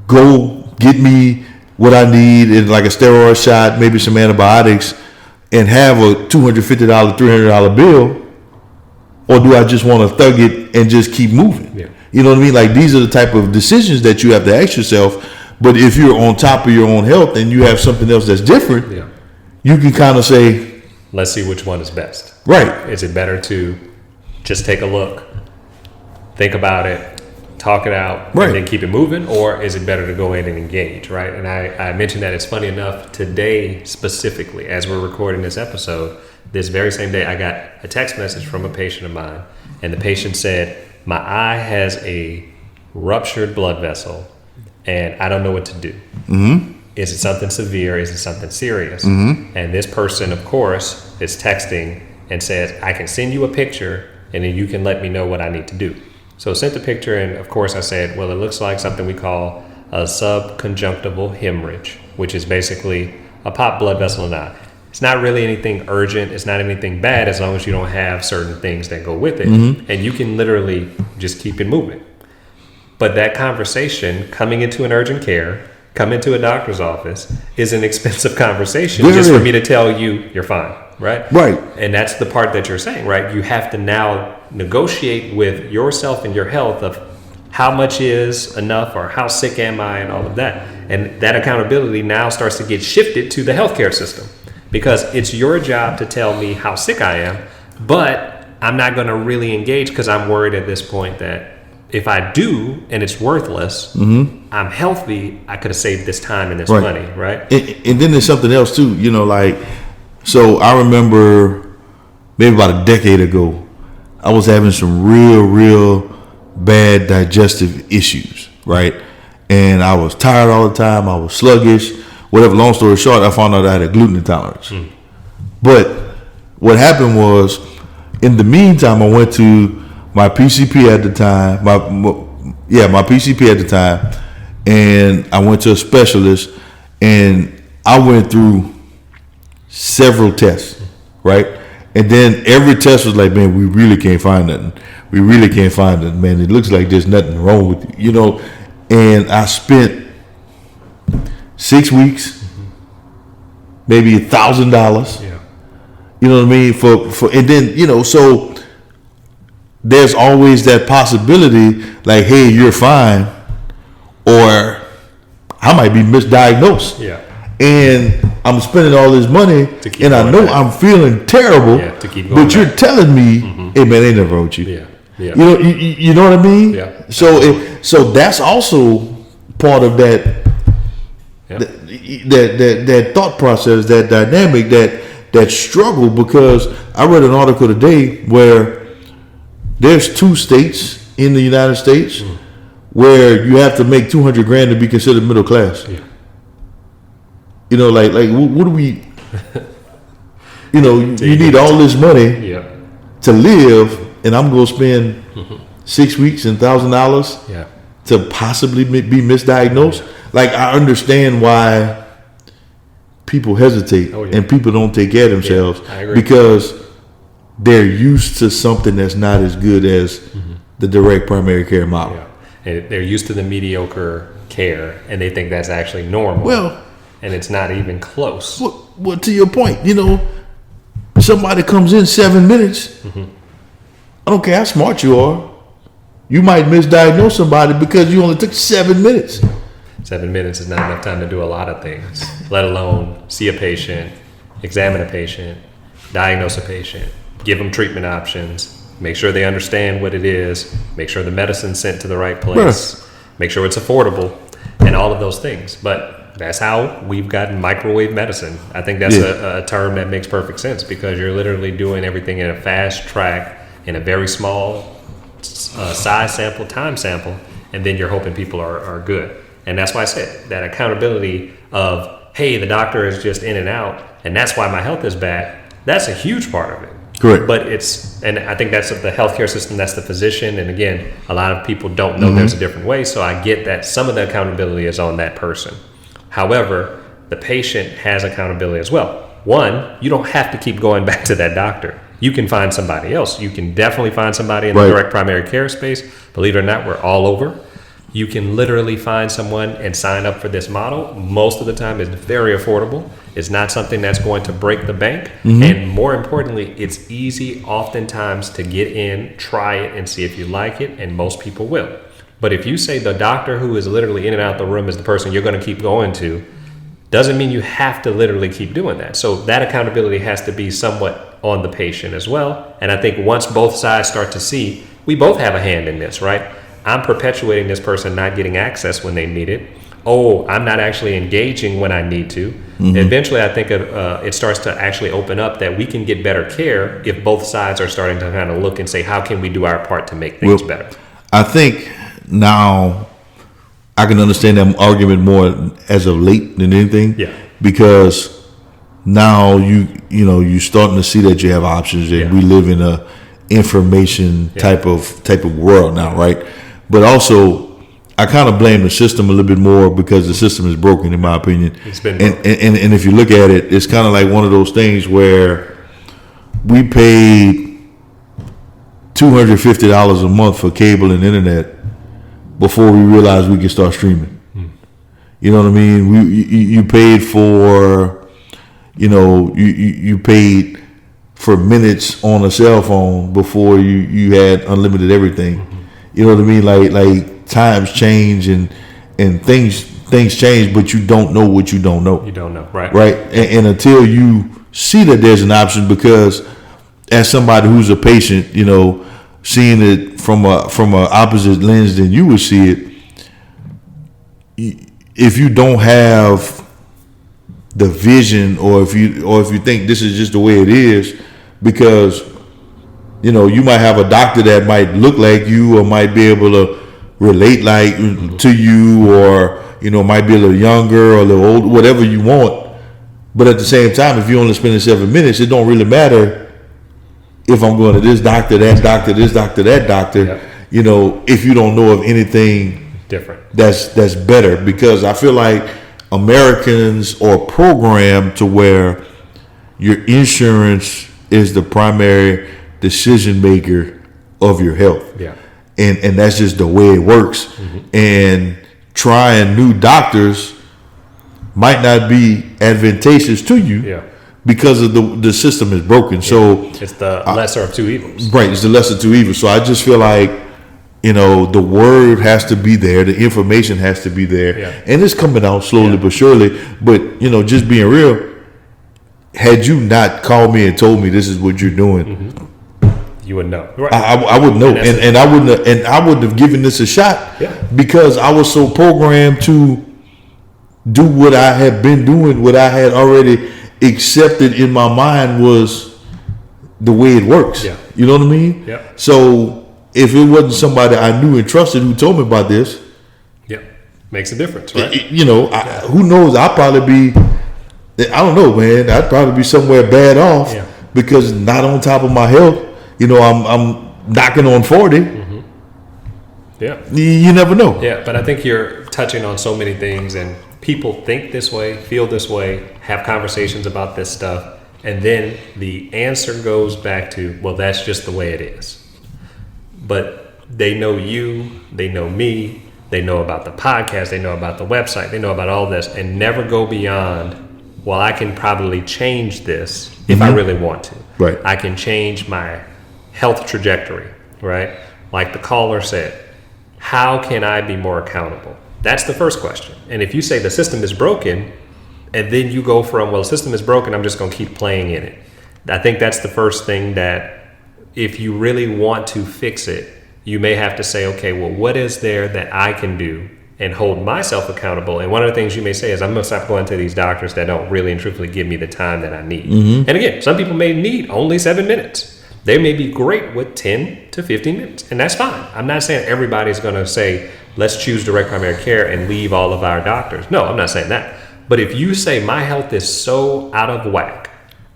[SPEAKER 2] go get me what I need, and like a steroid shot, maybe some antibiotics, and have a $250, $300 bill? Or do I just want to thug it and just keep moving?
[SPEAKER 1] Yeah.
[SPEAKER 2] You know what I mean? Like, these are the type of decisions that you have to ask yourself. But if you're on top of your own health and you have something else that's different, you can kind of say,
[SPEAKER 1] let's see which one is best.
[SPEAKER 2] Right.
[SPEAKER 1] Is it better to just take a look, think about it, talk it out, and then keep it moving? Or is it better to go in and engage, right? And I mentioned that it's funny enough, today specifically, as we're recording this episode, this very same day, I got a text message from a patient of mine, and the patient said, my eye has a ruptured blood vessel, and I don't know what to do. Is it something severe? Is it something serious? And this person, of course, is texting and says, I can send you a picture, and then you can let me know what I need to do. So I sent the picture, and of course I said, well, it looks like something we call a subconjunctival hemorrhage, which is basically a popped blood vessel in the eye. It's not really anything urgent. It's not anything bad as long as you don't have certain things that go with it. And you can literally just keep it moving. But that conversation, coming into an urgent care, come into a doctor's office, is an expensive conversation just for me to tell you you're fine, right?
[SPEAKER 2] Right.
[SPEAKER 1] And that's the part that you're saying, right? You have to now negotiate with yourself and your health of how much is enough, or how sick am I, and all of that. And that accountability now starts to get shifted to the healthcare system, because it's your job to tell me how sick I am, but I'm not going to really engage because I'm worried at this point that if I do and it's worthless, I'm healthy, I could have saved this time and this money, right?
[SPEAKER 2] And then there's something else too, so I remember maybe about a decade ago, I was having some real bad digestive issues, right? And I was tired all the time, I was sluggish, whatever. Long story short, I found out I had a gluten intolerance. But what happened was, in the meantime, I went to my PCP at the time. My PCP at the time, and I went to a specialist, and I went through several tests, right? And then every test was like, man, we really can't find nothing. We really can't find it, man. It looks like there's nothing wrong with you, you know. And I spent 6 weeks, maybe $1,000.
[SPEAKER 1] Yeah.
[SPEAKER 2] You know what I mean? For and then, you know, so there's always that possibility, like, hey, you're fine, or I might be misdiagnosed.
[SPEAKER 1] Yeah.
[SPEAKER 2] And I'm spending all this money, and I know I'm feeling terrible.
[SPEAKER 1] Yeah, to keep going
[SPEAKER 2] but you're telling me, hey man, they never wrote you.
[SPEAKER 1] Yeah. Yeah.
[SPEAKER 2] You know, you know what I mean?
[SPEAKER 1] Yeah.
[SPEAKER 2] So that's also part of that.
[SPEAKER 1] Yeah.
[SPEAKER 2] That thought process, that dynamic, that struggle. Because I read an article today where there's 2 states in the United States where you have to make $200,000 to be considered middle class.
[SPEAKER 1] Yeah.
[SPEAKER 2] You know, like what do we? You know, you need all this money
[SPEAKER 1] Yeah.
[SPEAKER 2] to live, and I'm going to spend 6 weeks and $1,000
[SPEAKER 1] Yeah.
[SPEAKER 2] to possibly be misdiagnosed. Like, I understand why people hesitate and people don't take care of themselves,
[SPEAKER 1] I agree.
[SPEAKER 2] because they're used to something that's not as good as the direct primary care model.
[SPEAKER 1] Yeah. And they're used to the mediocre care, and they think that's actually normal.
[SPEAKER 2] Well,
[SPEAKER 1] and it's not even close.
[SPEAKER 2] well, to your point, you know, somebody comes in 7 minutes. I don't care how smart you are. You might misdiagnose somebody because you only took 7 minutes.
[SPEAKER 1] 7 minutes is not enough time to do a lot of things, let alone see a patient, examine a patient, diagnose a patient, give them treatment options, make sure they understand what it is, make sure the medicine's sent to the right place, make sure it's affordable, and all of those things. But that's how we've gotten microwave medicine. I think that's a term that makes perfect sense, because you're literally doing everything in a fast track, in a very small size sample, time sample, and then you're hoping people are good. And that's why I said that accountability of, hey, the doctor is just in and out, and that's why my health is bad. That's a huge part of it.
[SPEAKER 2] Correct.
[SPEAKER 1] But and I think that's the healthcare system, that's the physician. And again, a lot of people don't know there's a different way. So I get that some of the accountability is on that person. However, the patient has accountability as well. One, you don't have to keep going back to that doctor. You can find somebody else. You can definitely find somebody in the direct primary care space. Believe it or not, we're all over. You can literally find someone and sign up for this model. Most of the time, it's very affordable. It's not something that's going to break the bank. And more importantly, it's easy oftentimes to get in, try it, and see if you like it, and most people will. But if you say the doctor who is literally in and out the room is the person you're going to keep going to, doesn't mean you have to literally keep doing that. So that accountability has to be somewhat on the patient as well. And I think once both sides start to see, we both have a hand in this, right? I'm perpetuating this person not getting access when they need it. Oh, I'm not actually engaging when I need to. Eventually, I think it starts to actually open up that we can get better care if both sides are starting to kind of look and say, how can we do our part to make things better?
[SPEAKER 2] I think now I can understand that argument more as of late than anything.
[SPEAKER 1] Yeah.
[SPEAKER 2] Because now you're starting to see that you have options, and we live in a information type of world now, right? But also, I kind of blame the system a little bit more, because the system is broken, in my opinion.
[SPEAKER 1] It's been broken.
[SPEAKER 2] And if you look at it, it's kind of like one of those things where we paid $250 a month for cable and internet before we realized we could start streaming. You know what I mean? You paid for, you paid for minutes on a cell phone before you had unlimited everything. You know what I mean? Like times change and things change, but you don't know what you don't know.
[SPEAKER 1] You don't know, right?
[SPEAKER 2] Right. And until you see that there's an option, because as somebody who's a patient, seeing it from a opposite lens than you would see it, if you don't have the vision, or if you think this is just the way it is, because you might have a doctor that might look like you, or might be able to relate to you, or might be a little younger or a little old, whatever you want. But at the same time, if you're only spending 7 minutes, it don't really matter if I'm going to this doctor, that doctor, this doctor, that doctor,
[SPEAKER 1] Yep.
[SPEAKER 2] you know, if you don't know of anything
[SPEAKER 1] Different.
[SPEAKER 2] that's better, because I feel like Americans are programmed to where your insurance is the primary decision maker of your health.
[SPEAKER 1] Yeah.
[SPEAKER 2] And that's just the way it works. And trying new doctors might not be advantageous to you
[SPEAKER 1] Yeah.
[SPEAKER 2] because of the system is broken. So
[SPEAKER 1] It's the lesser of two evils.
[SPEAKER 2] right, it's the lesser two evils. So I just feel like, you know, the word has to be there, the information has to be there,
[SPEAKER 1] Yeah.
[SPEAKER 2] and it's coming out slowly
[SPEAKER 1] Yeah.
[SPEAKER 2] but surely. But you know, just being real, had you not called me and told me this is what you're doing,
[SPEAKER 1] You would know. Right.
[SPEAKER 2] I would know,
[SPEAKER 1] that's
[SPEAKER 2] and I wouldn't have given this a shot,
[SPEAKER 1] Yeah.
[SPEAKER 2] because I was so programmed to do what I had been doing, what I had already accepted in my mind was the way it works.
[SPEAKER 1] Yeah.
[SPEAKER 2] You know what I mean?
[SPEAKER 1] Yeah.
[SPEAKER 2] So if it wasn't somebody I knew and trusted who told me about this,
[SPEAKER 1] Yeah. Makes a difference, right?
[SPEAKER 2] you know, who knows? I'd probably be, I don't know, man. I'd probably be somewhere bad off
[SPEAKER 1] Yeah.
[SPEAKER 2] because not on top of my health. You know, I'm knocking on 40.
[SPEAKER 1] Yeah.
[SPEAKER 2] You never know.
[SPEAKER 1] Yeah, but I think you're touching on so many things, and people think this way, feel this way, have conversations about this stuff, and then the answer goes back to, well, that's just the way it is. But they know you, they know me, they know about the podcast, they know about the website, they know about all this, and never go beyond, well, I can probably change this if I really want to.
[SPEAKER 2] Right.
[SPEAKER 1] I can change my health trajectory, right? Like the caller said, how can I be more accountable? That's the first question. And if you say the system is broken, and then you go from, well, the system is broken, I'm just going to keep playing in it. I think that's the first thing that if you really want to fix it, you may have to say, okay, well, what is there that I can do and hold myself accountable? And one of the things you may say is, I'm going to stop going to these doctors that don't really and truthfully give me the time that I need. And again, some people may need only 7 minutes. They may be great with 10 to 15 minutes, and that's fine. I'm not saying everybody's going to say, let's choose direct primary care and leave all of our doctors. No, I'm not saying that. But if you say my health is so out of whack,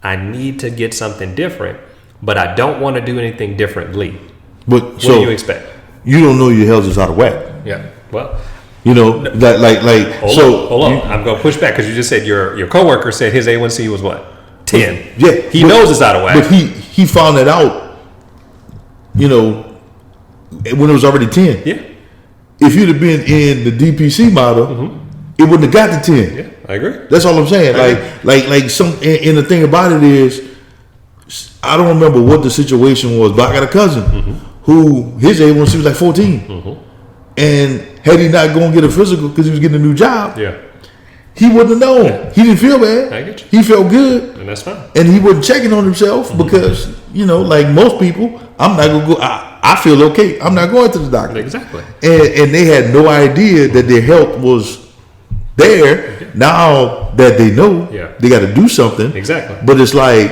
[SPEAKER 1] I need to get something different, but I don't want to do anything differently.
[SPEAKER 2] But
[SPEAKER 1] What
[SPEAKER 2] so
[SPEAKER 1] do you expect?
[SPEAKER 2] you don't know your health is out of whack.
[SPEAKER 1] Yeah. Well,
[SPEAKER 2] You know, like
[SPEAKER 1] hold on. I'm going to push back because you just said your coworker said his A1C was what? 10.
[SPEAKER 2] Yeah,
[SPEAKER 1] He knows it's out of whack.
[SPEAKER 2] But he found it out, you know, when it was already 10.
[SPEAKER 1] Yeah.
[SPEAKER 2] If you'd have been in the DPC model, it wouldn't have got to 10.
[SPEAKER 1] Yeah, I agree.
[SPEAKER 2] That's all I'm saying. Like some, and the thing about it is, I don't remember what the situation was, but I got a cousin who his A1C was like 14, and had he not gone get a physical because he was getting a new job,
[SPEAKER 1] Yeah.
[SPEAKER 2] he wouldn't have known.
[SPEAKER 1] Yeah.
[SPEAKER 2] He didn't feel bad.
[SPEAKER 1] I get you.
[SPEAKER 2] He felt good,
[SPEAKER 1] And that's fine.
[SPEAKER 2] and he wasn't checking on himself because, you know, like most people, I'm not gonna go. I feel okay. I'm not going to the doctor.
[SPEAKER 1] Exactly.
[SPEAKER 2] And they had no idea that their health was there. Now that they know,
[SPEAKER 1] Yeah.
[SPEAKER 2] they got to do something.
[SPEAKER 1] Exactly.
[SPEAKER 2] But it's like,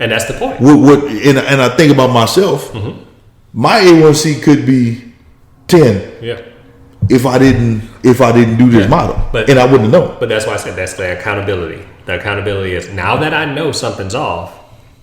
[SPEAKER 1] And that's the point.
[SPEAKER 2] and I think about myself. My A1C could be 10
[SPEAKER 1] Yeah.
[SPEAKER 2] if I didn't do this model,
[SPEAKER 1] But-
[SPEAKER 2] and I wouldn't know.
[SPEAKER 1] But that's why I said that's the accountability. The accountability is now that I know something's off,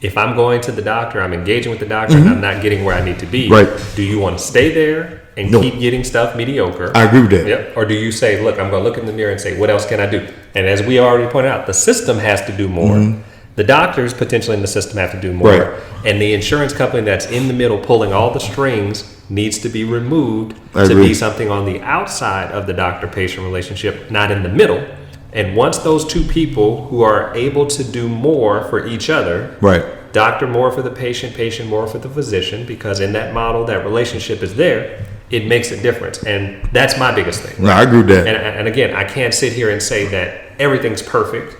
[SPEAKER 1] if I'm going to the doctor, I'm engaging with the doctor, and I'm not getting where I need to be.
[SPEAKER 2] Right.
[SPEAKER 1] Do you want to stay there and
[SPEAKER 2] No.
[SPEAKER 1] keep getting stuff mediocre?
[SPEAKER 2] I agree with that.
[SPEAKER 1] Yep. Or do you say, look, I'm going to look in the mirror and say, what else can I do? And as we already pointed out, the system has to do more. The doctors potentially in the system have to do more.
[SPEAKER 2] Right.
[SPEAKER 1] And the insurance company that's in the middle pulling all the strings needs to be removed
[SPEAKER 2] I
[SPEAKER 1] to
[SPEAKER 2] agree.
[SPEAKER 1] be something on the outside of the doctor-patient relationship, not in the middle. And once those two people who are able to do more for each other,
[SPEAKER 2] Right.
[SPEAKER 1] doctor more for the patient, patient more for the physician, because in that model, that relationship is there, it makes a difference. And that's my biggest thing.
[SPEAKER 2] No, I agree with that.
[SPEAKER 1] And again, I can't sit here and say that everything's perfect.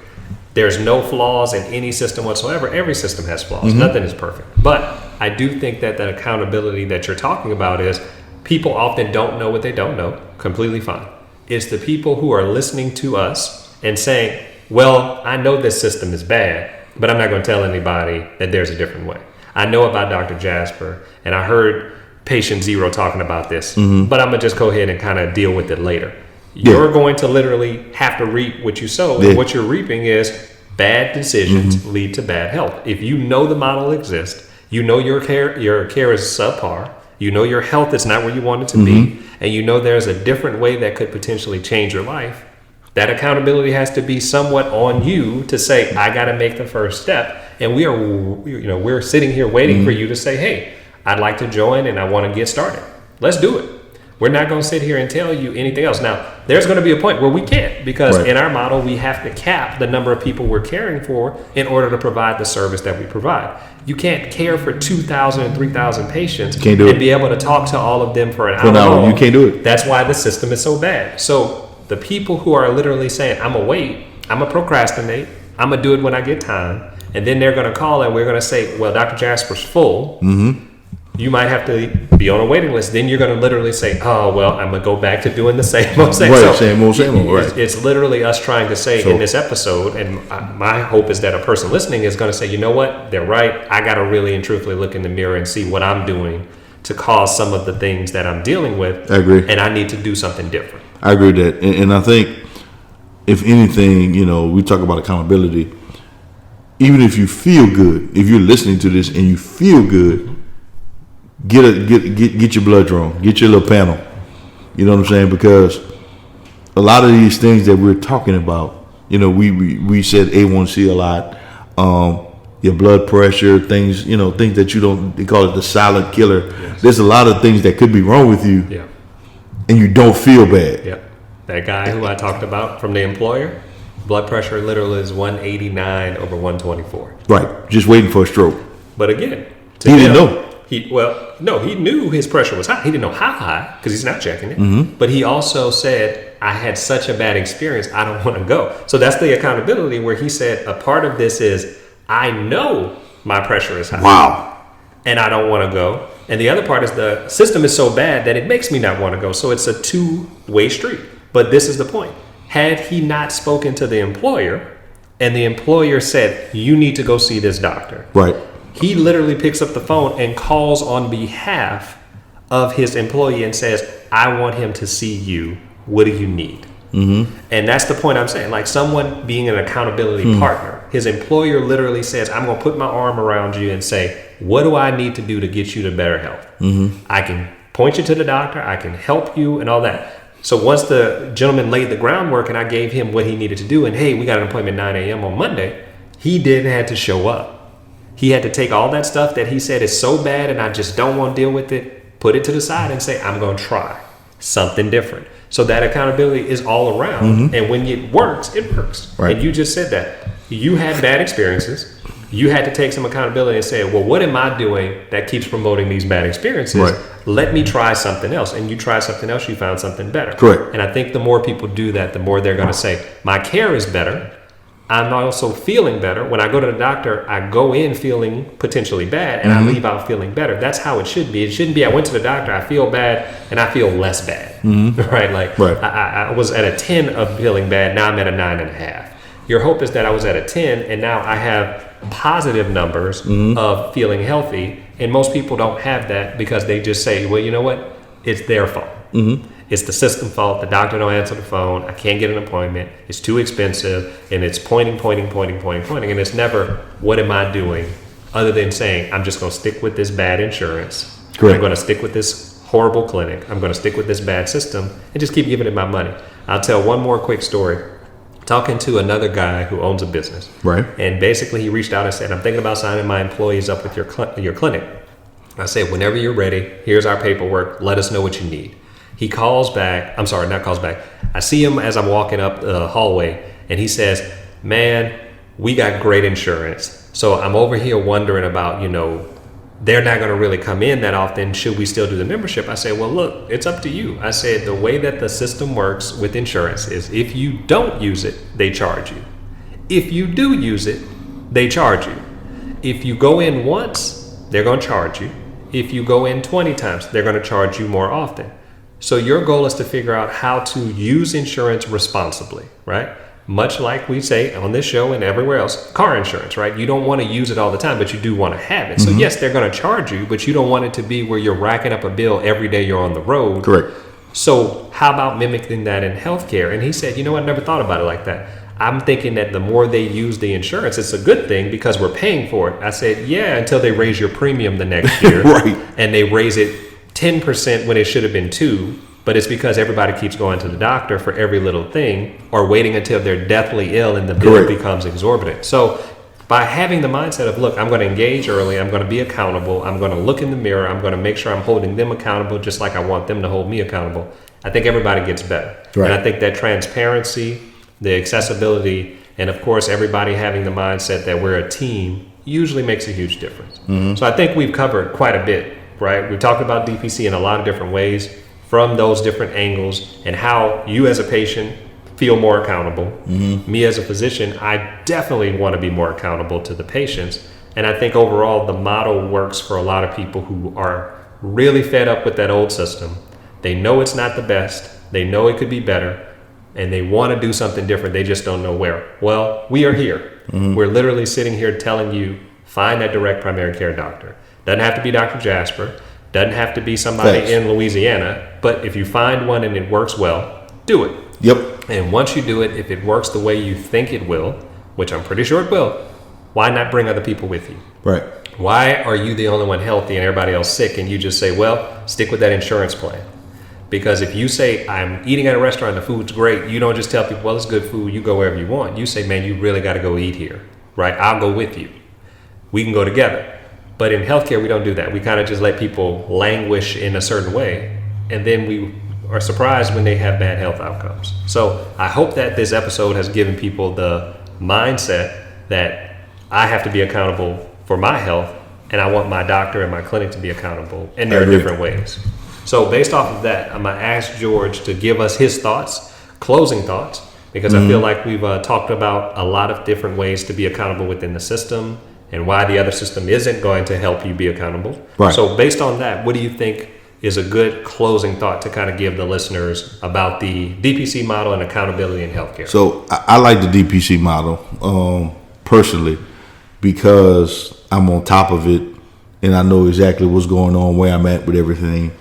[SPEAKER 1] There's no flaws in any system whatsoever. Every system has flaws. Nothing is perfect. But I do think that that accountability that you're talking about is people often don't know what they don't know. Completely fine. It's the people who are listening to us and saying, well, I know this system is bad, but I'm not going to tell anybody that there's a different way. I know about Dr. Jasper, and I heard patient zero talking about this, but I'm going to just go ahead and kind of deal with it later. You're going to literally have to reap what you sow.
[SPEAKER 2] Yeah.
[SPEAKER 1] And what you're reaping is bad decisions lead to bad health. If you know the model exists, You know your care is subpar. You know your health is not where you want it to be, and you know there's a different way that could potentially change your life. That accountability has to be somewhat on you to say, I got to make the first step. And we're sitting here waiting for you to say, hey, I'd like to join and I want to get started. Let's do it. We're not going to sit here and tell you anything else. Now, there's going to be a point where we can't, because in our model, we have to cap the number of people we're caring for in order to provide the service that we provide. You can't care for 2,000 and 3,000 patients and be able to talk to all of them for an hour long.
[SPEAKER 2] You can't do it.
[SPEAKER 1] That's why the system is so bad. So the people who are literally saying, I'm going to wait, I'm going to procrastinate, I'm going to do it when I get time, and then they're going to call and we're going to say, well, Dr. Jasper's full. You might have to be on a waiting list. Then you're going to literally say, oh, well, I'm going to go back to doing the same old.
[SPEAKER 2] Right, same old. Right.
[SPEAKER 1] It's literally us trying to say in this episode, and my hope is that a person listening is going to say, you know what, they're right. I got to really and truthfully look in the mirror and see what I'm doing to cause some of the things that I'm dealing with.
[SPEAKER 2] I agree.
[SPEAKER 1] And I need to do something different.
[SPEAKER 2] I agree with that. And I think, if anything, we talk about accountability. Even if you feel good, if you're listening to this and you feel good, get your blood drawn, get your little panel. You know what I'm saying? Because a lot of these things that we're talking about, we said A1C a lot, your blood pressure, things that you don't, they call it the silent killer. Yes. There's a lot of things that could be wrong with you, and you don't feel bad.
[SPEAKER 1] Yeah. That guy who I talked about from the employer, blood pressure literally is 189 over 124.
[SPEAKER 2] Right, just waiting for a stroke.
[SPEAKER 1] But again,
[SPEAKER 2] he didn't know.
[SPEAKER 1] He knew his pressure was high. He didn't know how high because he's not checking it. But he also said, I had such a bad experience, I don't want to go. So that's the accountability where he said, a part of this is, I know my pressure is high.
[SPEAKER 2] Wow.
[SPEAKER 1] And I don't want to go. And the other part is the system is so bad that it makes me not want to go. So it's a two-way street. But this is the point. Had he not spoken to the employer and the employer said, you need to go see this doctor.
[SPEAKER 2] Right.
[SPEAKER 1] He literally picks up the phone and calls on behalf of his employee and says, I want him to see you. What do you need? And that's the point I'm saying. Like someone being an accountability partner, his employer literally says, I'm going to put my arm around you and say, what do I need to do to get you to better health? I can point you to the doctor. I can help you and all that. So once the gentleman laid the groundwork and I gave him what he needed to do, and hey, we got an appointment 9 a.m. on Monday, he didn't have to show up. He had to take all that stuff that he said is so bad and I just don't want to deal with it, put it to the side and say, I'm going to try something different. So that accountability is all around. And when it works, it works.
[SPEAKER 2] Right.
[SPEAKER 1] And you just said that. You had bad experiences. You had to take some accountability and say, well, what am I doing that keeps promoting these bad experiences?
[SPEAKER 2] Right.
[SPEAKER 1] Let me try something else. And you try something else, you found something better.
[SPEAKER 2] Correct.
[SPEAKER 1] And I think the more people do that, the more they're going to say, my care is better. I'm also feeling better. When I go to the doctor, I go in feeling potentially bad and I leave out feeling better. That's how it should be. It shouldn't be I went to the doctor, I feel bad, and I feel less bad. Right? Like I was at a 10 of feeling bad, now I'm at a 9.5. Your hope is that I was at a 10 and now I have positive numbers of feeling healthy. And most people don't have that because they just say, well, you know what? It's their fault. It's the system fault. The doctor don't answer the phone. I can't get an appointment. It's too expensive. And it's pointing. And it's never, what am I doing? Other than saying, I'm just going to stick with this bad insurance.
[SPEAKER 2] Correct.
[SPEAKER 1] I'm going to stick with this horrible clinic. I'm going to stick with this bad system and just keep giving it my money. I'll tell one more quick story. Talking to another guy who owns a business.
[SPEAKER 2] Right. And
[SPEAKER 1] basically he reached out and said, I'm thinking about signing my employees up with your clinic. I said, whenever you're ready, here's our paperwork. Let us know what you need. He calls back. I'm sorry, not calls back. I see him as I'm walking up the hallway and he says, man, we got great insurance. So I'm over here wondering about, they're not going to really come in that often. Should we still do the membership? I say, well, look, it's up to you. I said, the way that the system works with insurance is if you don't use it, they charge you. If you do use it, they charge you. If you go in once, they're going to charge you. If you go in 20 times, they're going to charge you more often. So your goal is to figure out how to use insurance responsibly, right? Much like we say on this show and everywhere else, car insurance, right? You don't want to use it all the time, but you do want to have it. So yes, they're going to charge you, but you don't want it to be where you're racking up a bill every day you're on the road.
[SPEAKER 2] Correct.
[SPEAKER 1] So how about mimicking that in healthcare? And he said, I never thought about it like that. I'm thinking that the more they use the insurance, it's a good thing because we're paying for it. I said, yeah, until they raise your premium the next year.
[SPEAKER 2] Right.
[SPEAKER 1] And they raise it 10% when it should have been 2%. But it's because everybody keeps going to the doctor for every little thing or waiting until they're deathly ill and the bill
[SPEAKER 2] Correct.
[SPEAKER 1] becomes exorbitant. So by having the mindset of, look, I'm going to engage early, I'm going to be accountable, I'm going to look in the mirror, I'm going to make sure I'm holding them accountable just like I want them to hold me accountable, I think everybody gets better.
[SPEAKER 2] Right.
[SPEAKER 1] And I think that transparency, the accessibility, and of course everybody having the mindset that we're a team usually makes a huge difference. So I think we've covered quite a bit, right? We've talked about DPC in a lot of different ways from those different angles and how you as a patient feel more accountable. Me as a physician, I definitely want to be more accountable to the patients. And I think overall the model works for a lot of people who are really fed up with that old system. They know it's not the best. They know it could be better. And they want to do something different. They just don't know where. Well, we are here. We're literally sitting here telling you, find that direct primary care doctor. Doesn't have to be Dr. Jasper. Doesn't have to be somebody
[SPEAKER 2] Thanks.
[SPEAKER 1] in Louisiana. But if you find one and it works well, do it.
[SPEAKER 2] Yep.
[SPEAKER 1] And once you do it, if it works the way you think it will, which I'm pretty sure it will, why not bring other people with you?
[SPEAKER 2] Right.
[SPEAKER 1] Why are you the only one healthy and everybody else sick and you just say, well, stick with that insurance plan? Because if you say, I'm eating at a restaurant, the food's great, you don't just tell people, well, it's good food, you go wherever you want. You say, man, you really got to go eat here, right? I'll go with you. We can go together. But in healthcare, we don't do that. We kind of just let people languish in a certain way. And then we are surprised when they have bad health outcomes. So I hope that this episode has given people the mindset that I have to be accountable for my health and I want my doctor and my clinic to be accountable. And there are different ways. So based off of that, I'm going to ask George to give us his thoughts, closing thoughts, because I feel like we've talked about a lot of different ways to be accountable within the system and why the other system isn't going to help you be accountable.
[SPEAKER 2] Right.
[SPEAKER 1] So based on that, what do you think is a good closing thought to kind of give the listeners about the DPC model and accountability in healthcare?
[SPEAKER 2] So I like the DPC model personally because I'm on top of it and I know exactly what's going on, where I'm at with everything,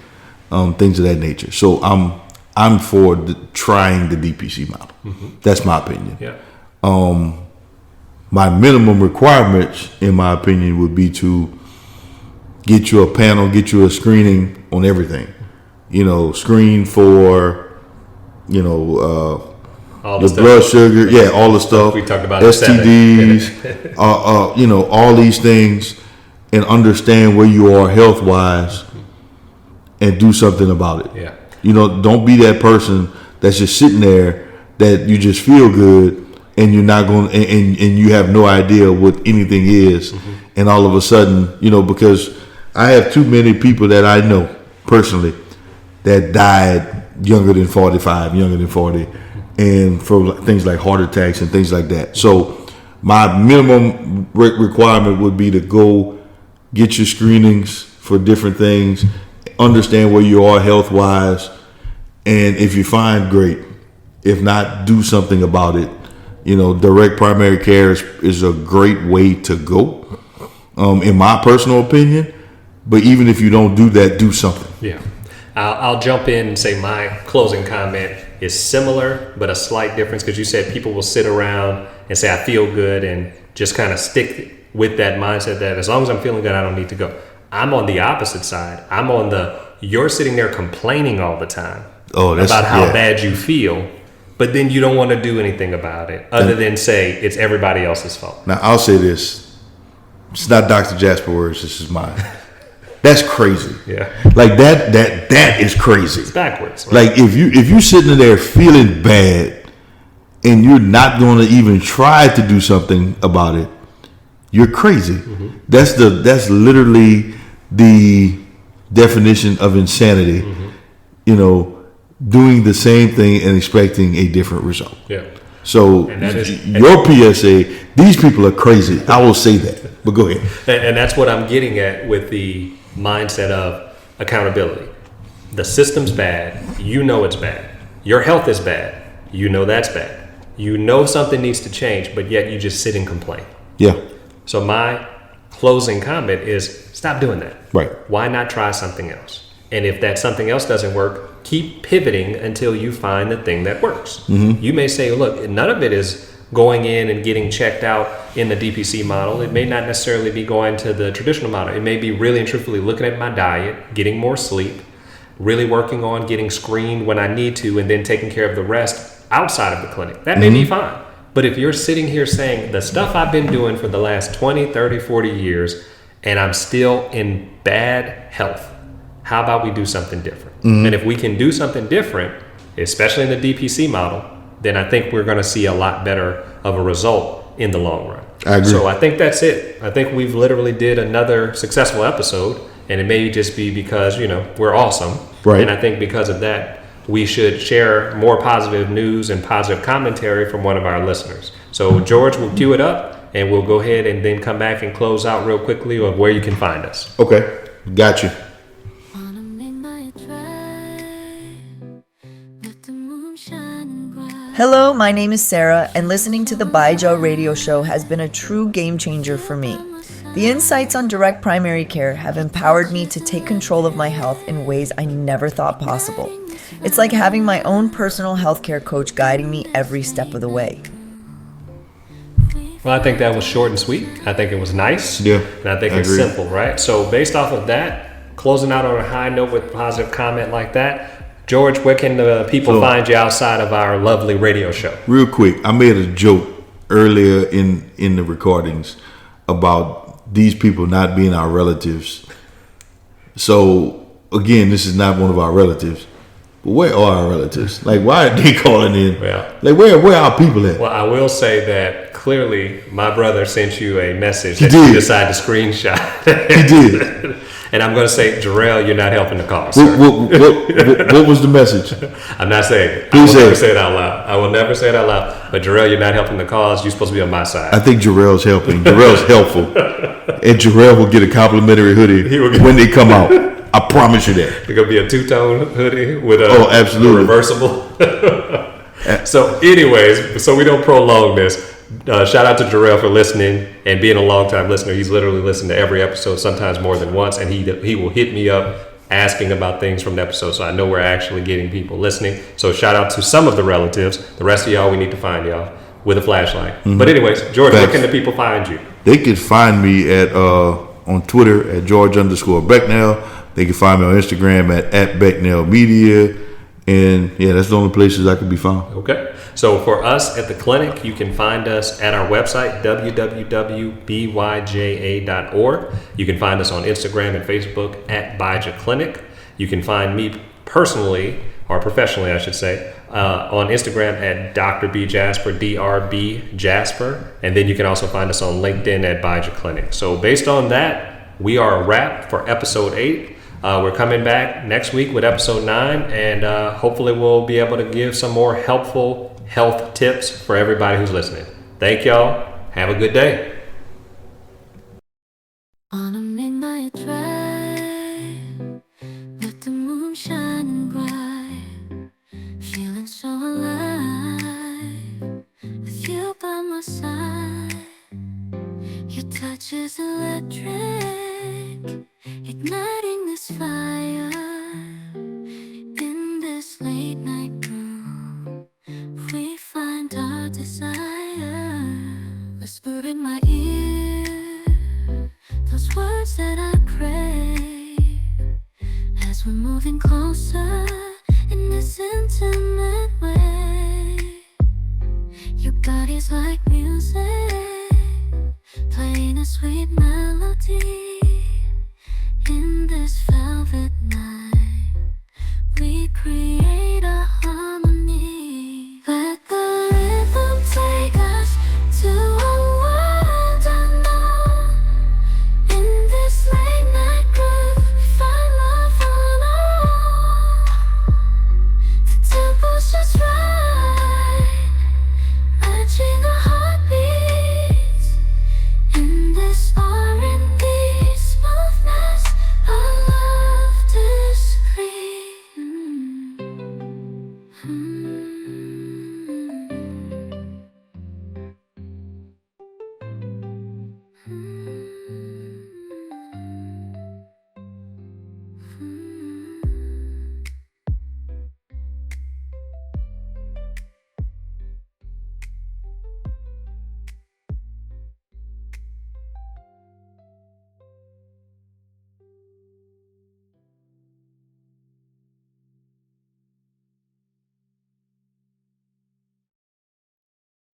[SPEAKER 2] things of that nature. So I'm for trying the DPC model. That's my opinion.
[SPEAKER 1] Yeah.
[SPEAKER 2] My minimum requirements, in my opinion, would be to get you a panel, get you a screening on everything. Screen for,
[SPEAKER 1] All
[SPEAKER 2] the
[SPEAKER 1] stuff.
[SPEAKER 2] blood sugar, all the stuff.
[SPEAKER 1] We talked about
[SPEAKER 2] STDs, all these things, and understand where you are health wise, and do something about it.
[SPEAKER 1] Yeah.
[SPEAKER 2] Don't be that person that's just sitting there that you just feel good and you're not going and you have no idea what anything is, and all of a sudden, because I have too many people that I know personally that died younger than 45, younger than 40, and for things like heart attacks and things like that. So my minimum requirement would be to go get your screenings for different things, understand where you are health wise, and if you find, great. If not, do something about it. Direct primary care is a great way to go, in my personal opinion. But even if you don't do that, do something.
[SPEAKER 1] Yeah. I'll jump in and say my closing comment is similar, but a slight difference, because you said people will sit around and say, I feel good, and just kind of stick with that mindset that as long as I'm feeling good, I don't need to go. I'm on the opposite side. I'm on you're sitting there complaining all the time about how bad you feel, but then you don't want to do anything about it other than say it's everybody else's fault.
[SPEAKER 2] Now, I'll say this. It's not Dr. Jasper words. This is mine. That's crazy.
[SPEAKER 1] Yeah.
[SPEAKER 2] Like that is crazy.
[SPEAKER 1] It's backwards. Right?
[SPEAKER 2] Like if you sitting there feeling bad and you're not going to even try to do something about it, you're crazy. That's literally the definition of insanity. Doing the same thing and expecting a different result.
[SPEAKER 1] Yeah.
[SPEAKER 2] So your PSA, these people are crazy. I will say that. But go ahead.
[SPEAKER 1] And that's what I'm getting at with the mindset of accountability. The system's bad. You know it's bad. Your health is bad. You know that's bad. You know something needs to change, but yet you just sit and complain.
[SPEAKER 2] Yeah.
[SPEAKER 1] So my closing comment is stop doing that.
[SPEAKER 2] Right.
[SPEAKER 1] Why not try something else? And if that something else doesn't work, keep pivoting until you find the thing that works. You may say, look, none of it is going in and getting checked out in the DPC model. It may not necessarily be going to the traditional model. It may be really and truthfully looking at my diet, getting more sleep, really working on getting screened when I need to, and then taking care of the rest outside of the clinic. That may be fine. But if you're sitting here saying the stuff I've been doing for the last 20, 30, 40 years, and I'm still in bad health, how about we do something different? And if we can do something different, especially in the DPC model, then I think we're going to see a lot better of a result in the long run.
[SPEAKER 2] I agree.
[SPEAKER 1] So I think that's it. I think we've literally did another successful episode, and it may just be because, we're awesome.
[SPEAKER 2] Right.
[SPEAKER 1] And I think because of that, we should share more positive news and positive commentary from one of our listeners. So George will cue it up, and we'll go ahead and then come back and close out real quickly of where you can find us.
[SPEAKER 2] Okay, got you.
[SPEAKER 4] Hello, my name is Sarah, and listening to the Byja radio show has been a true game changer for me. The insights on direct primary care have empowered me to take control of my health in ways I never thought possible. It's like having my own personal healthcare coach guiding me every step of the way.
[SPEAKER 1] Well, I think that was short and sweet. I think it was nice.
[SPEAKER 2] Yeah,
[SPEAKER 1] And I think it's
[SPEAKER 2] agree.
[SPEAKER 1] simple, right? So based off of that, closing out on a high note with a positive comment like that, George, where can the people find you outside of our lovely radio show?
[SPEAKER 2] Real quick, I made a joke earlier in the recordings about these people not being our relatives. So again, this is not one of our relatives. But where are our relatives? Like, why are they calling in?
[SPEAKER 1] Well,
[SPEAKER 2] like, where are our people at?
[SPEAKER 1] Well, I will say that clearly my brother sent you a message
[SPEAKER 2] He
[SPEAKER 1] that
[SPEAKER 2] did.
[SPEAKER 1] you decided to screenshot.
[SPEAKER 2] He did.
[SPEAKER 1] And I'm going to say, Jarrell, you're not helping the cause, sir.
[SPEAKER 2] What was the message?
[SPEAKER 1] I'm not saying it. I
[SPEAKER 2] Please
[SPEAKER 1] will
[SPEAKER 2] say
[SPEAKER 1] never
[SPEAKER 2] it.
[SPEAKER 1] say it out loud. I will never say it out loud. But Jarrell, you're not helping the cause. You're supposed to be on my side.
[SPEAKER 2] I think Jarrell's helping. Jarrell's helpful. And Jarrell will get a complimentary hoodie when they come out. I promise you that.
[SPEAKER 1] It's going to be a two-tone hoodie with a,
[SPEAKER 2] absolutely.
[SPEAKER 1] a reversible. So anyways, so we don't prolong this. Shout out to Jarrell for listening and being a long-time listener. He's literally listened to every episode, sometimes more than once, and he will hit me up asking about things from the episode. So I know we're actually getting people listening. So shout out to some of the relatives. The rest of y'all, we need to find y'all with a flashlight. But anyways, George, where can the people find you?
[SPEAKER 2] They can find me at on Twitter at George_Becnel. They can find me on Instagram at Becnel Media. And yeah, that's the only places I can be found.
[SPEAKER 1] Okay. So for us at the clinic, you can find us at our website, www.byja.org. You can find us on Instagram and Facebook at Byja Clinic. You can find me personally, or professionally, I should say, on Instagram at Dr. B Jasper, DRB Jasper. And then you can also find us on LinkedIn at Byja Clinic. So based on that, we are a wrap for episode 8. We're coming back next week with episode 9, and hopefully we'll be able to give some more helpful health tips for everybody who's listening. Thank y'all. Have a good day.
[SPEAKER 5] On a midnight drive, with the moon shining bright, feeling so alive, with you by my side. Your touch is electric, igniting this fire. In this late night room, we find our desire. Whisper in my ear those words that I crave, as we're moving closer in this intimate way. Your body's like music, playing a sweet melody in this